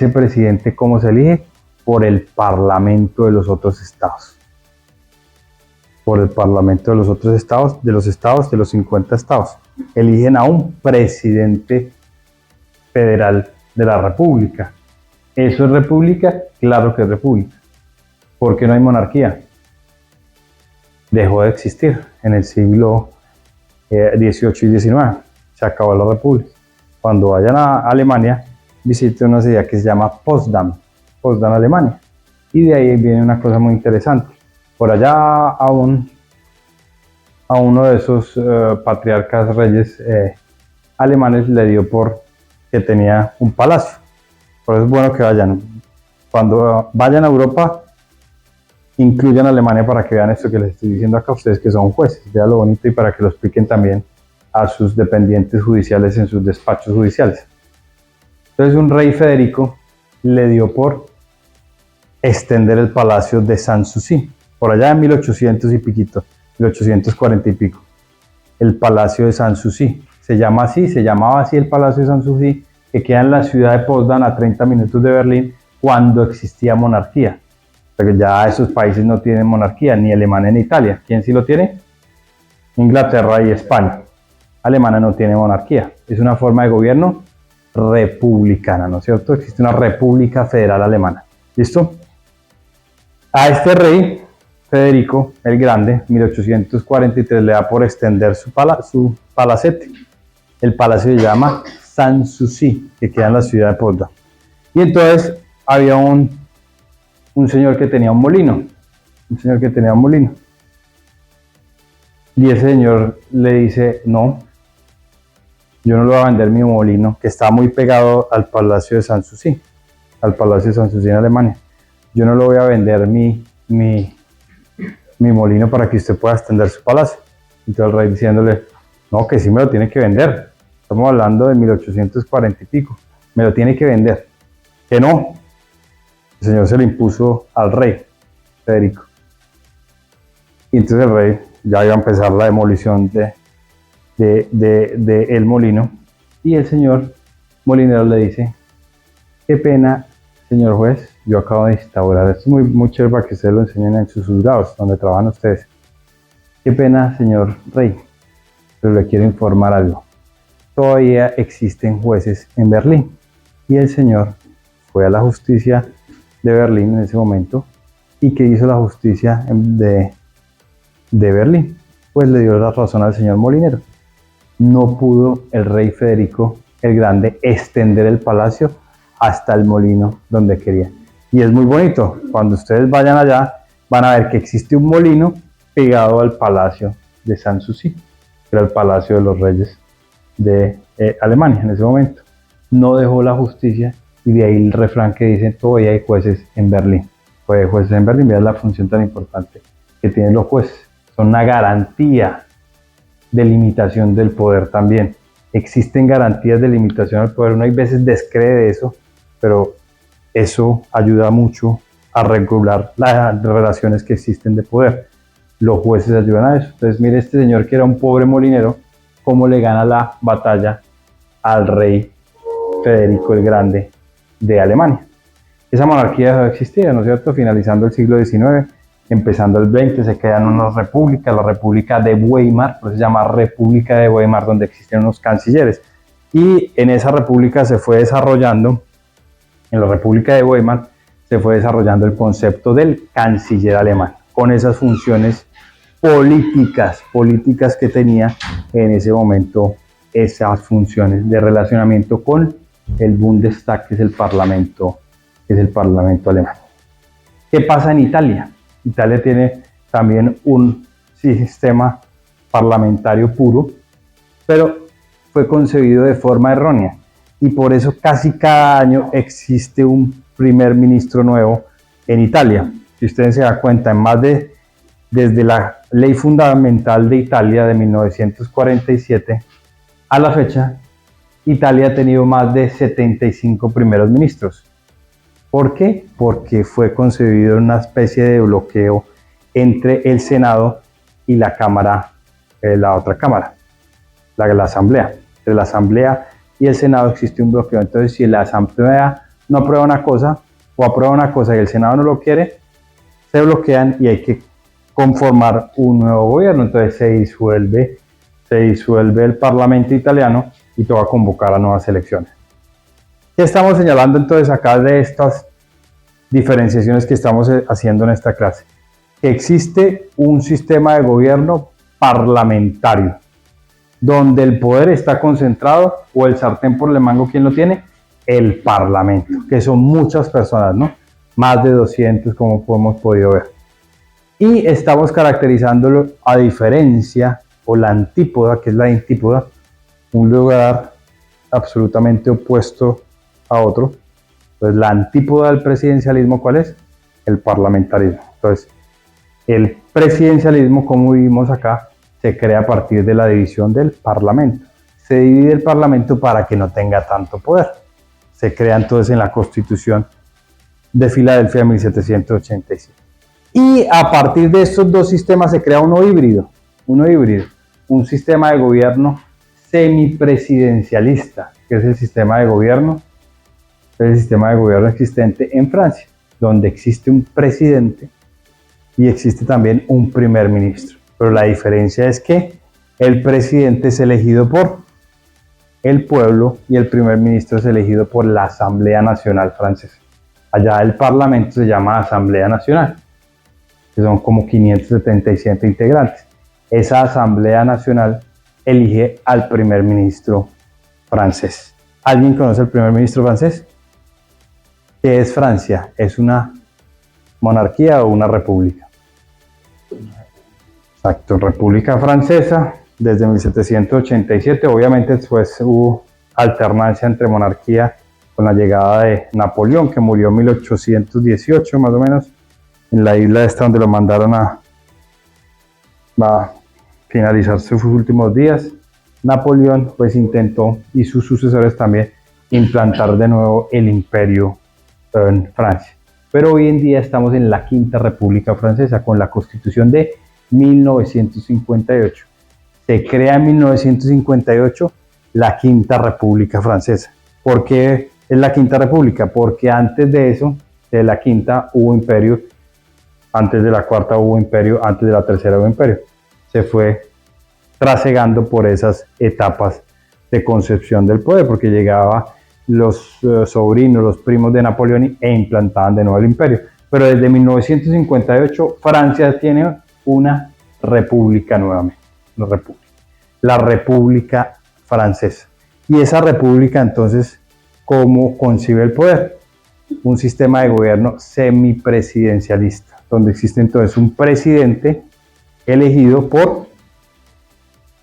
presidente, ¿cómo se elige? Por el parlamento de los otros estados. Por el parlamento de los otros estados, de los 50 estados. Eligen a un presidente federal de la república. ¿Eso es república? Claro que es república. ¿Por qué no hay monarquía? Dejó de existir en el siglo XVIII y XIX. Se acabó la república. Cuando vayan a Alemania, visiten una ciudad que se llama Potsdam, Alemania. Y de ahí viene una cosa muy interesante. Por allá a uno de esos patriarcas reyes alemanes le dio por que tenía un palacio. Por eso es bueno que vayan. Cuando vayan a Europa, incluyan a Alemania para que vean esto que les estoy diciendo acá, ustedes que son jueces, vean lo bonito, y para que lo expliquen también a sus dependientes judiciales en sus despachos judiciales. Entonces un rey Federico le dio por extender el palacio de Sanssouci, por allá en 1800 y piquito, 1840 y pico, el palacio de Sanssouci. Se llamaba así el palacio de Sanssouci, que queda en la ciudad de Potsdam, a 30 minutos de Berlín, cuando existía monarquía. Porque ya esos países no tienen monarquía, ni Alemania ni Italia. ¿Quién sí lo tiene? Inglaterra y España. Alemania no tiene monarquía. Es una forma de gobierno republicana, ¿no es cierto? Existe una república federal alemana. ¿Listo? A este rey, Federico el Grande, 1843, le da por extender su palacete. El palacio se llama Sanssouci, que queda en la ciudad de Potsdam. Y entonces había un señor que tenía un molino. Y ese señor le dice: no, yo no le voy a vender mi molino, que está muy pegado al palacio de Sanssouci, en Alemania. Yo no le voy a vender mi molino para que usted pueda extender su palacio. Entonces el rey diciéndole: no, que sí me lo tiene que vender. Estamos hablando de 1840 y pico. Me lo tiene que vender. Que no. El señor se le impuso al rey, Federico. Y entonces el rey ya iba a empezar la demolición de el molino. Y el señor molinero le dice: qué pena, señor juez, yo acabo de instaurar, esto es muy chévere para que ustedes lo enseñen en sus juzgados, donde trabajan ustedes. Qué pena, señor rey, pero le quiero informar algo. Todavía existen jueces en Berlín. Y el señor fue a la justicia de Berlín en ese momento. ¿Y qué hizo la justicia de Berlín? Pues le dio la razón al señor molinero. No pudo el rey Federico el Grande extender el palacio hasta el molino donde quería. Y es muy bonito. Cuando ustedes vayan allá, van a ver que existe un molino pegado al palacio de Sanssouci, que era el palacio de los reyes de Alemania en ese momento. No dejó la justicia, y de ahí el refrán que dice: todavía hay jueces en Berlín. Todavía hay jueces en Berlín. Vean la función tan importante que tienen los jueces. Son una garantía de limitación del poder también. Existen garantías de limitación del poder. Uno hay veces descree de eso, pero eso ayuda mucho a regular las relaciones que existen de poder. Los jueces ayudan a eso. Entonces mire, este señor, que era un pobre molinero, cómo le gana la batalla al rey Federico el Grande de Alemania. Esa monarquía dejó de existir, ¿no es cierto? Finalizando el siglo XIX, empezando el XX, se quedan unas repúblicas, la República de Weimar, por eso se llama República de Weimar, donde existen unos cancilleres. Y en esa república se fue desarrollando, en la República de Weimar, se fue desarrollando el concepto del canciller alemán, con esas funciones políticas que tenía en ese momento esas funciones de relacionamiento con el Bundestag, que es el parlamento alemán. ¿Qué pasa en Italia? Italia tiene también un sistema parlamentario puro, pero fue concebido de forma errónea y por eso casi cada año existe un primer ministro nuevo en Italia. Si ustedes se dan cuenta, desde la ley fundamental de Italia de 1947 a la fecha, Italia ha tenido más de 75 primeros ministros. ¿Por qué? Porque fue concebido una especie de bloqueo entre el Senado y la Cámara, la otra Cámara, la Asamblea. Entre la Asamblea y el Senado existe un bloqueo. Entonces, si la Asamblea no aprueba una cosa o aprueba una cosa y el Senado no lo quiere, se bloquean y hay que conformar un nuevo gobierno. Entonces se disuelve el Parlamento italiano y toca convocar a nuevas elecciones. ¿Qué estamos señalando entonces acá de estas diferenciaciones que estamos haciendo en esta clase? Que existe un sistema de gobierno parlamentario, donde el poder está concentrado, o el sartén por el mango, ¿quién lo tiene? El Parlamento, que son muchas personas, ¿no? Más de 200, como hemos podido ver. Y estamos caracterizándolo a diferencia, o la antípoda, que es la antípoda, un lugar absolutamente opuesto a otro. Entonces, la antípoda del presidencialismo, ¿cuál es? El parlamentarismo. Entonces, el presidencialismo, como vimos acá, se crea a partir de la división del Parlamento. Se divide el Parlamento para que no tenga tanto poder. Se crea entonces en la Constitución de Filadelfia de 1787. Y a partir de estos dos sistemas se crea uno híbrido, un sistema de gobierno semipresidencialista, que es el sistema de gobierno existente en Francia, donde existe un presidente y existe también un primer ministro. Pero la diferencia es que el presidente es elegido por el pueblo y el primer ministro es elegido por la Asamblea Nacional Francesa. Allá el Parlamento se llama Asamblea Nacional, que son como 577 integrantes. Esa Asamblea Nacional elige al primer ministro francés. ¿Alguien conoce al primer ministro francés? ¿Qué es Francia? ¿Es una monarquía o una república? Exacto, República Francesa, desde 1787. Obviamente después hubo alternancia entre monarquía con la llegada de Napoleón, que murió en 1818 más o menos, en la isla esta donde lo mandaron a finalizar sus últimos días. Napoleón pues intentó, y sus sucesores también, implantar de nuevo el imperio en Francia. Pero hoy en día estamos en la Quinta República Francesa con la Constitución de 1958. Se crea en 1958 la Quinta República Francesa. ¿Por qué es la Quinta República? Porque antes de eso, de la Quinta hubo imperio, antes de la Cuarta hubo imperio, antes de la Tercera hubo imperio. Se fue trasegando por esas etapas de concepción del poder, porque llegaban los sobrinos, los primos de Napoleón e implantaban de nuevo el imperio. Pero desde 1958 Francia tiene una república nuevamente, la República Francesa. Y esa república entonces, ¿cómo concibe el poder? Un sistema de gobierno semipresidencialista, donde existe entonces un presidente elegido por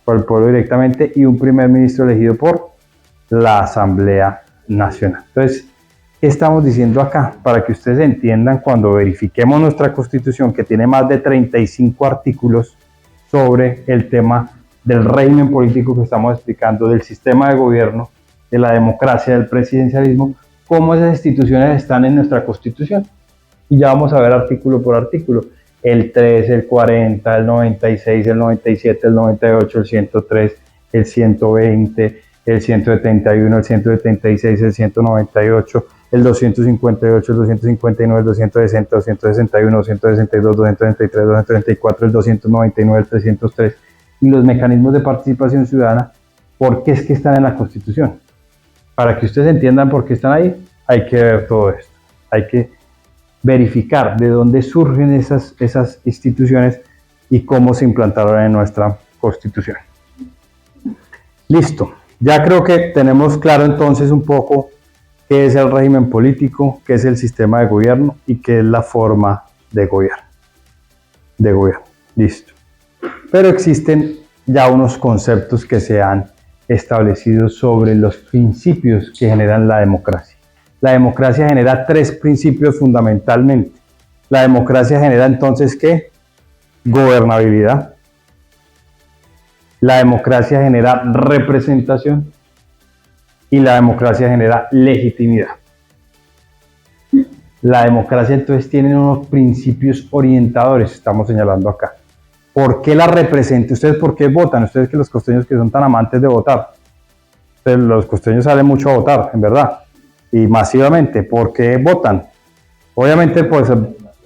el pueblo directamente y un primer ministro elegido por la Asamblea Nacional. Entonces, ¿qué estamos diciendo acá? Para que ustedes entiendan, cuando verifiquemos nuestra Constitución, que tiene más de 35 artículos sobre el tema del régimen político que estamos explicando, del sistema de gobierno, de la democracia, del presidencialismo, cómo esas instituciones están en nuestra Constitución. Y ya vamos a ver artículo por artículo. El 3, el 40, el 96, el 97, el 98, el 103, el 120, el 171, el 176, el 198, el 258, el 259, el 260, 261, 262, 233, 234, el 299, el 303. Y los mecanismos de participación ciudadana, ¿por qué es que están en la Constitución? Para que ustedes entiendan por qué están ahí, hay que ver todo esto. Hay que verificar de dónde surgen esas instituciones y cómo se implantaron en nuestra Constitución. Listo. Ya creo que tenemos claro entonces un poco qué es el régimen político, qué es el sistema de gobierno y qué es la forma de gobierno. Listo. Pero existen ya unos conceptos que se han establecido sobre los principios que generan la democracia. La democracia genera tres principios fundamentalmente. La democracia genera entonces ¿qué? Gobernabilidad. La democracia genera representación y la democracia genera legitimidad. La democracia entonces tiene unos principios orientadores, estamos señalando acá. ¿Por qué la representa? ¿Ustedes por qué votan? Ustedes que los costeños que son tan amantes de votar. Entonces, los costeños salen mucho a votar, en verdad, y masivamente. ¿Por qué votan? Obviamente pues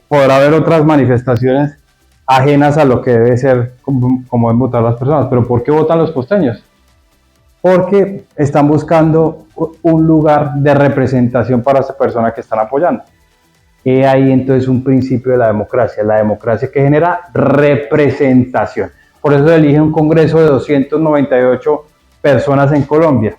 podrá haber otras manifestaciones ajenas a lo que debe ser como deben votar las personas, pero ¿por qué votan los costeños? Porque están buscando un lugar de representación para esa persona que están apoyando. He ahí entonces un principio de la democracia que genera representación. Por eso elige un congreso de 298 personas en Colombia,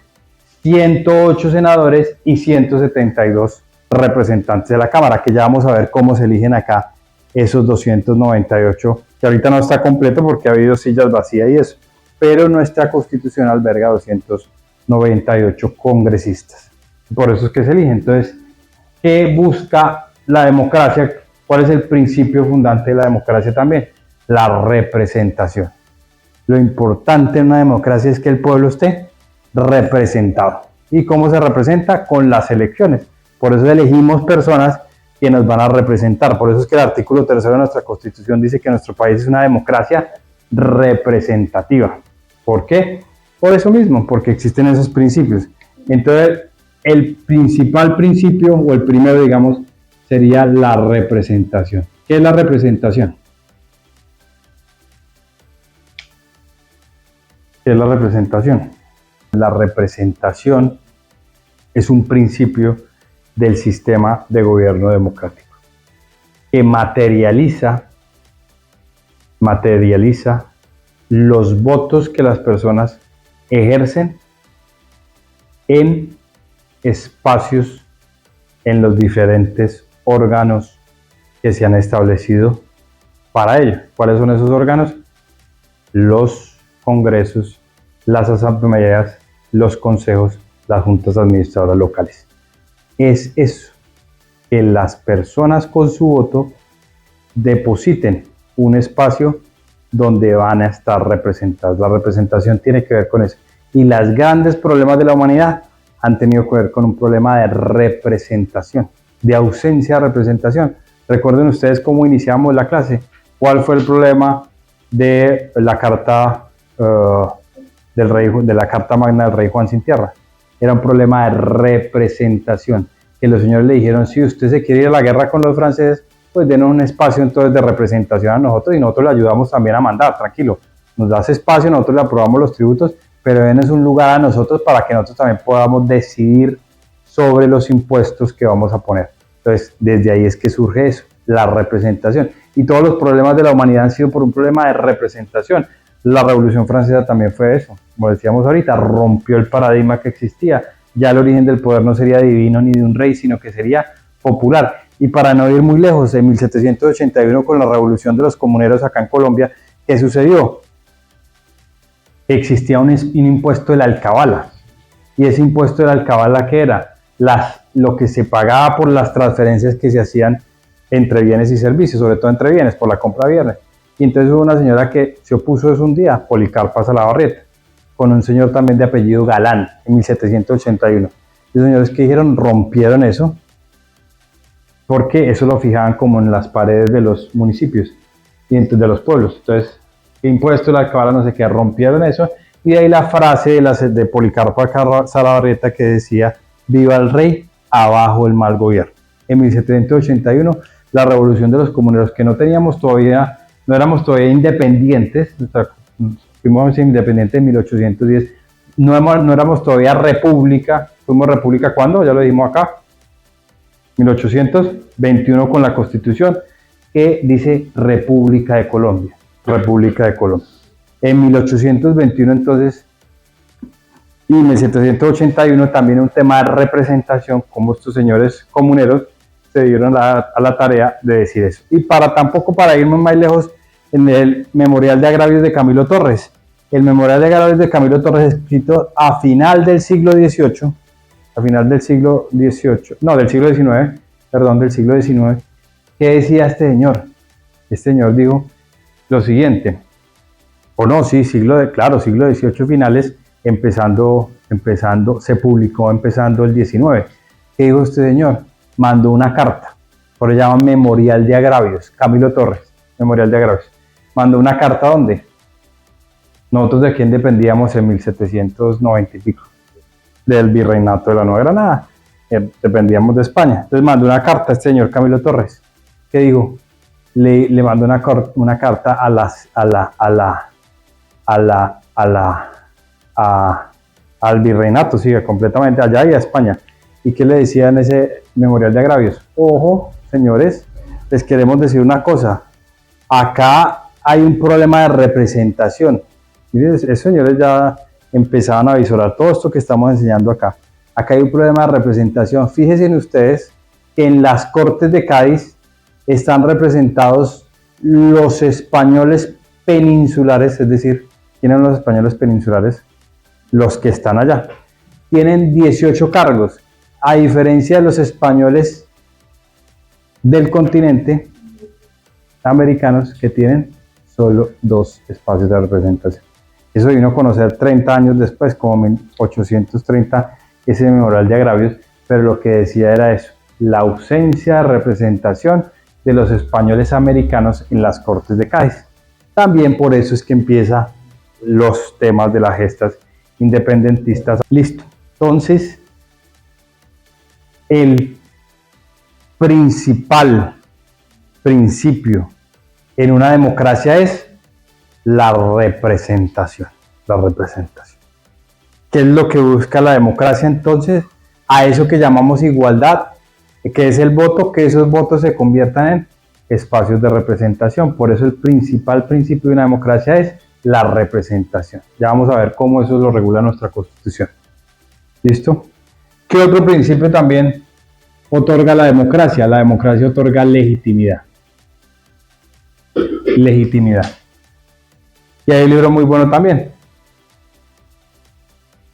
108 senadores y 172 representantes de la Cámara, que ya vamos a ver cómo se eligen acá esos 298, que ahorita no está completo porque ha habido sillas vacías y eso, pero nuestra constitución alberga 298 congresistas. Por eso es que se elige. Entonces, ¿qué busca la democracia? ¿Cuál es el principio fundante de la democracia también? La representación. Lo importante en una democracia es que el pueblo esté representado. ¿Y cómo se representa? Con las elecciones. Por eso elegimos personas que nos van a representar. Por eso es que el artículo 3 de nuestra Constitución dice que nuestro país es una democracia representativa. ¿Por qué? Por eso mismo, porque existen esos principios. Entonces, el principal principio, o el primero, digamos, sería la representación. ¿Qué es la representación? ¿Qué es la representación? La representación es un principio del sistema de gobierno democrático que materializa los votos que las personas ejercen en espacios, en los diferentes órganos que se han establecido para ello. ¿Cuáles son esos órganos? Los congresos, las asambleas, los consejos, las juntas administradoras locales. Es eso, que las personas con su voto depositen un espacio donde van a estar representadas. La representación tiene que ver con eso. Y los grandes problemas de la humanidad han tenido que ver con un problema de representación, de ausencia de representación. Recuerden ustedes cómo iniciamos la clase. ¿Cuál fue el problema de la carta de la Carta Magna del Rey Juan Sin Tierra? Era un problema de representación, que los señores le dijeron: si usted se quiere ir a la guerra con los franceses, pues denos un espacio entonces de representación a nosotros y nosotros le ayudamos también a mandar, tranquilo, nos das espacio, nosotros le aprobamos los tributos, pero denos un lugar a nosotros para que nosotros también podamos decidir sobre los impuestos que vamos a poner. Entonces, desde ahí es que surge eso, la representación. Y todos los problemas de la humanidad han sido por un problema de representación. La Revolución Francesa también fue eso, como decíamos ahorita, rompió el paradigma que existía. Ya el origen del poder no sería divino ni de un rey, sino que sería popular. Y para no ir muy lejos, en 1781 con la Revolución de los Comuneros acá en Colombia, ¿qué sucedió? Existía un impuesto de la alcabala. Y ese impuesto de la alcabala, ¿qué era? Lo que se pagaba por las transferencias que se hacían entre bienes y servicios, sobre todo entre bienes, por la compra de bienes. Y entonces hubo una señora que se opuso eso un día, Policarpa Salabarrieta, con un señor también de apellido Galán, en 1781. Y los señores que dijeron, rompieron eso, porque eso lo fijaban como en las paredes de los municipios y de los pueblos. Entonces, impuesto de la alcabala, no sé qué, rompieron eso. Y de ahí la frase de Policarpa Salabarrieta que decía: viva el rey, abajo el mal gobierno. En 1781, la revolución de los comuneros, que no éramos todavía independientes, fuimos independientes en 1810, no éramos todavía república. Fuimos república ¿cuándo? Ya lo dijimos acá, 1821 con la Constitución, que dice República de Colombia. República de Colombia. En 1821 entonces Y en 1781 también un tema de representación, como estos señores comuneros se dieron a la tarea de decir eso. Y tampoco para irnos más lejos, en el Memorial de Agravios de Camilo Torres. El Memorial de Agravios de Camilo Torres, escrito a final del siglo XVIII, a final del siglo XVIII, no, del siglo XIX, perdón, del siglo XIX, ¿qué decía este señor? Este señor dijo lo siguiente, o no, sí, siglo XVIII finales, se publicó empezando el XIX. ¿Qué dijo este señor? Mandó una carta, por eso llama Memorial de Agravios, Camilo Torres, Memorial de Agravios. Mandó una carta donde nosotros de quién dependíamos en 1790 y pico, del virreinato de la Nueva Granada, dependíamos de España. Entonces mandó una carta a este señor Camilo Torres, que dijo, le mandó una carta al virreinato, sigue completamente allá y a España. ¿Y qué le decía en ese Memorial de Agravios? Ojo, señores, les queremos decir una cosa, acá hay un problema de representación. Miren, esos señores ya empezaban a visorar todo esto que estamos enseñando acá. Acá hay un problema de representación. Fíjense en ustedes que en las Cortes de Cádiz están representados los españoles peninsulares, es decir, ¿quiénes son los españoles peninsulares? Los que están allá. Tienen 18 cargos, a diferencia de los españoles del continente americanos que tienen solo 2 espacios de representación. Eso vino a conocer 30 años después, como en 830, ese Memorial de Agravios, pero lo que decía era eso, la ausencia de representación de los españoles americanos en las Cortes de Cádiz. También por eso es que empiezan los temas de las gestas independentistas. Listo. Entonces, el principal principio en una democracia es la representación. La representación. ¿Qué es lo que busca la democracia entonces? A eso que llamamos igualdad, que es el voto, que esos votos se conviertan en espacios de representación. Por eso el principal principio de una democracia es la representación. Ya vamos a ver cómo eso lo regula nuestra Constitución. ¿Listo? ¿Qué otro principio también otorga la democracia? La democracia otorga legitimidad. Legitimidad. Y hay un libro muy bueno también.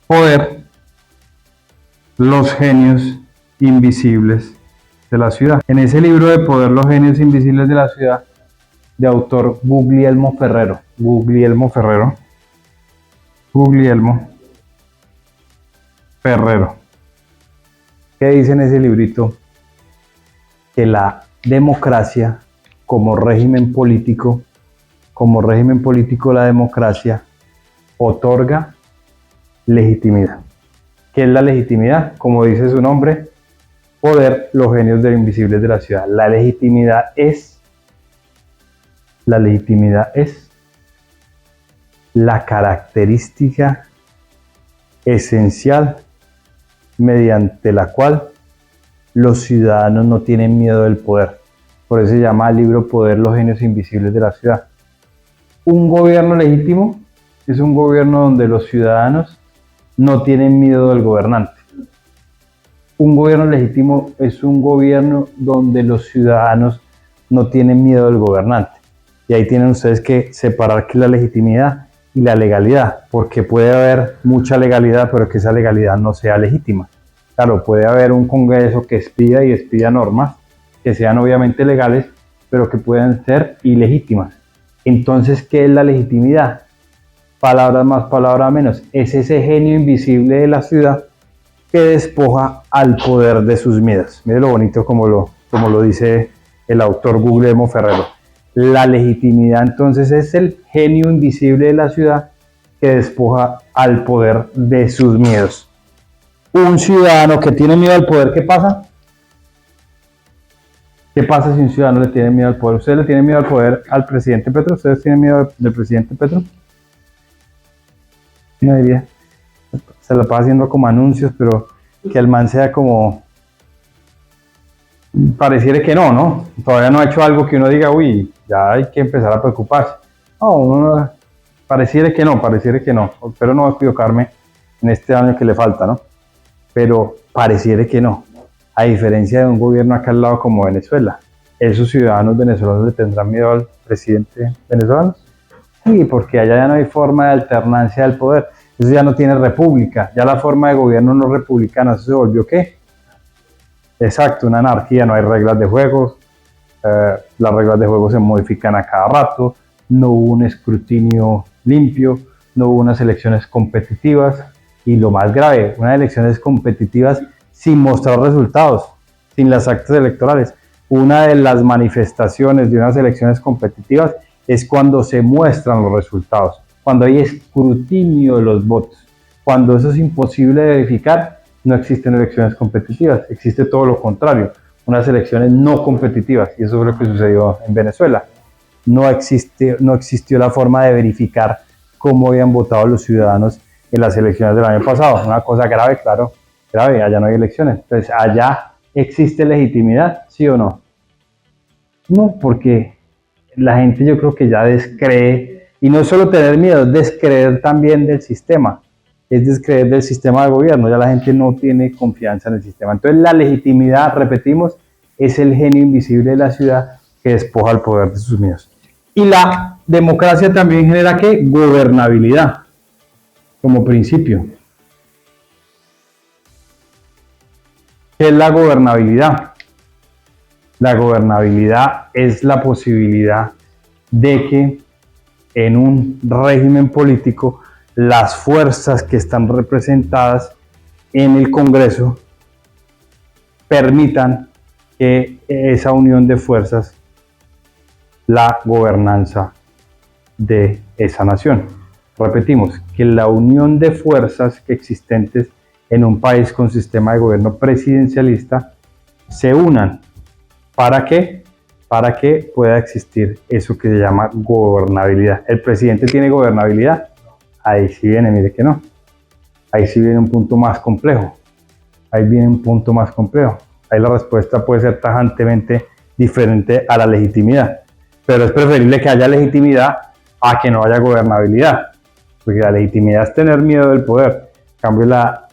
Poder, los genios invisibles de la ciudad. En ese libro de Poder, los genios invisibles de la ciudad, de autor Guglielmo Ferrero. Guglielmo Ferrero. ¿Qué dice en ese librito? Que la democracia como régimen político, la democracia otorga legitimidad. ¿Qué es la legitimidad? Como dice su nombre, poder, los genios invisibles de la ciudad. La legitimidad es la característica esencial mediante la cual los ciudadanos no tienen miedo del poder. Por eso se llama el libro Poder, los genios invisibles de la ciudad. Un gobierno legítimo es un gobierno donde los ciudadanos no tienen miedo del gobernante. Un gobierno legítimo es un gobierno donde los ciudadanos no tienen miedo del gobernante. Y ahí tienen ustedes que separar qué es la legitimidad y la legalidad, porque puede haber mucha legalidad, pero que esa legalidad no sea legítima. Claro, puede haber un Congreso que expida normas que sean obviamente legales, pero que puedan ser ilegítimas. Entonces, ¿qué es la legitimidad? Palabras más, palabras menos. Es ese genio invisible de la ciudad que despoja al poder de sus miedos. Mire lo bonito como lo dice el autor Guglielmo Ferrero. La legitimidad entonces es el genio invisible de la ciudad que despoja al poder de sus miedos. Un ciudadano que tiene miedo al poder, ¿qué pasa? ¿Qué pasa si un ciudadano le tiene miedo al poder? ¿Ustedes le tienen miedo al poder al presidente Petro? ¿Ustedes tienen miedo del presidente Petro? Yo diría, se lo pasa haciendo como anuncios, pero que el man sea como... Pareciera que no. Todavía no ha hecho algo que uno diga, uy, ya hay que empezar a preocuparse. No, pareciera que no. Espero no equivocarme. en este año que le falta, ¿no? Pero pareciera que no, a diferencia de un gobierno acá al lado como Venezuela. ¿Esos ciudadanos venezolanos le tendrán miedo al presidente venezolano? Sí, porque allá ya no hay forma de alternancia del poder. Eso ya no tiene república. Ya la forma de gobierno no republicana, ¿eso se volvió qué? Exacto, una anarquía, no hay reglas de juego. Las reglas de juego se modifican a cada rato. No hubo un escrutinio limpio, no hubo unas elecciones competitivas. Y lo más grave, unas elecciones competitivas sin mostrar resultados, sin las actas electorales. Una de las manifestaciones de unas elecciones competitivas es cuando se muestran los resultados, cuando hay escrutinio de los votos. Cuando eso es imposible de verificar, no existen elecciones competitivas, existe todo lo contrario, unas elecciones no competitivas, y eso es lo que sucedió en Venezuela. No existió la forma de verificar cómo habían votado los ciudadanos en las elecciones del año pasado. Una cosa grave, claro, grave, allá no hay elecciones. Entonces, ¿allá existe legitimidad, sí o no? No, porque la gente yo creo que ya descree, y no es solo tener miedo, es descreer también del sistema, es descreer del sistema de gobierno, ya la gente no tiene confianza en el sistema. Entonces la legitimidad, repetimos, es el genio invisible de la ciudad que despoja al poder de sus miedos. Y la democracia también genera ¿qué? Gobernabilidad, como principio. ¿Qué es la gobernabilidad? La gobernabilidad es la posibilidad de que en un régimen político las fuerzas que están representadas en el Congreso permitan que esa unión de fuerzas la gobernanza de esa nación. Repetimos, que la unión de fuerzas existentes en un país con sistema de gobierno presidencialista se unan. ¿Para qué? Para que pueda existir eso que se llama gobernabilidad. ¿El presidente tiene gobernabilidad? Ahí sí viene, mire que no. Ahí sí viene un punto más complejo. Ahí viene un punto más complejo. Ahí la respuesta puede ser tajantemente diferente a la legitimidad. Pero es preferible que haya legitimidad a que no haya gobernabilidad. Porque la legitimidad es tener miedo del poder. En cambio, la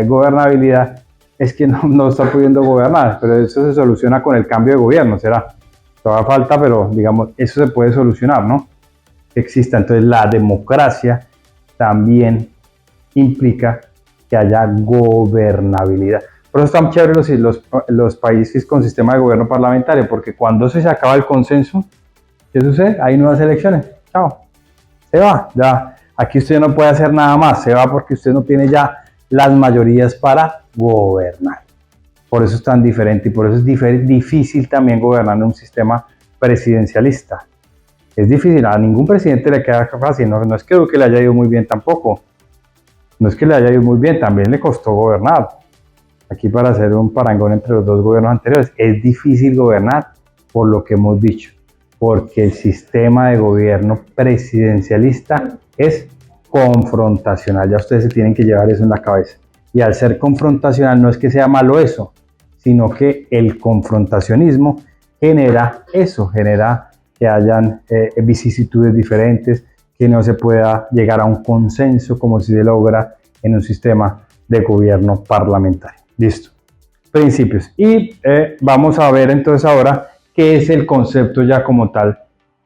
gobernabilidad es que no está pudiendo gobernar. Pero eso se soluciona con el cambio de gobierno, será. Todavía falta, pero digamos, eso se puede solucionar, ¿no? Exista. Entonces, la democracia también implica que haya gobernabilidad. Por eso están chéveres los países con sistema de gobierno parlamentario, porque cuando se acaba el consenso, ¿qué sucede? Hay nuevas elecciones. Chao. Se va. Ya. Aquí usted no puede hacer nada más. Se va porque usted no tiene ya las mayorías para gobernar. Por eso es tan diferente y por eso es difícil también gobernar en un sistema presidencialista. Es difícil, a ningún presidente le queda fácil, no es que Duque le haya ido muy bien tampoco, no es que le haya ido muy bien, también le costó gobernar. Aquí para hacer un parangón entre los dos gobiernos anteriores, es difícil gobernar por lo que hemos dicho, porque el sistema de gobierno presidencialista es confrontacional, ya ustedes se tienen que llevar eso en la cabeza. Y al ser confrontacional no es que sea malo eso, sino que el confrontacionismo genera eso, genera que hayan vicisitudes diferentes, que no se pueda llegar a un consenso como si se logra en un sistema de gobierno parlamentario. Listo. Principios. Y vamos a ver entonces ahora qué es el concepto ya como tal.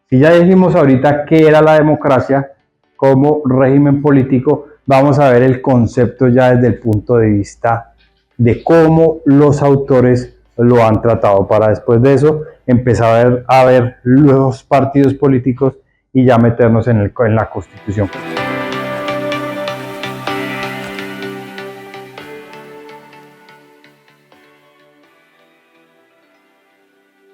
Si ya dijimos ahorita qué era la democracia como régimen político, vamos a ver el concepto ya desde el punto de vista de cómo los autores lo han tratado, para después de eso empezar a ver los partidos políticos y ya meternos en la Constitución.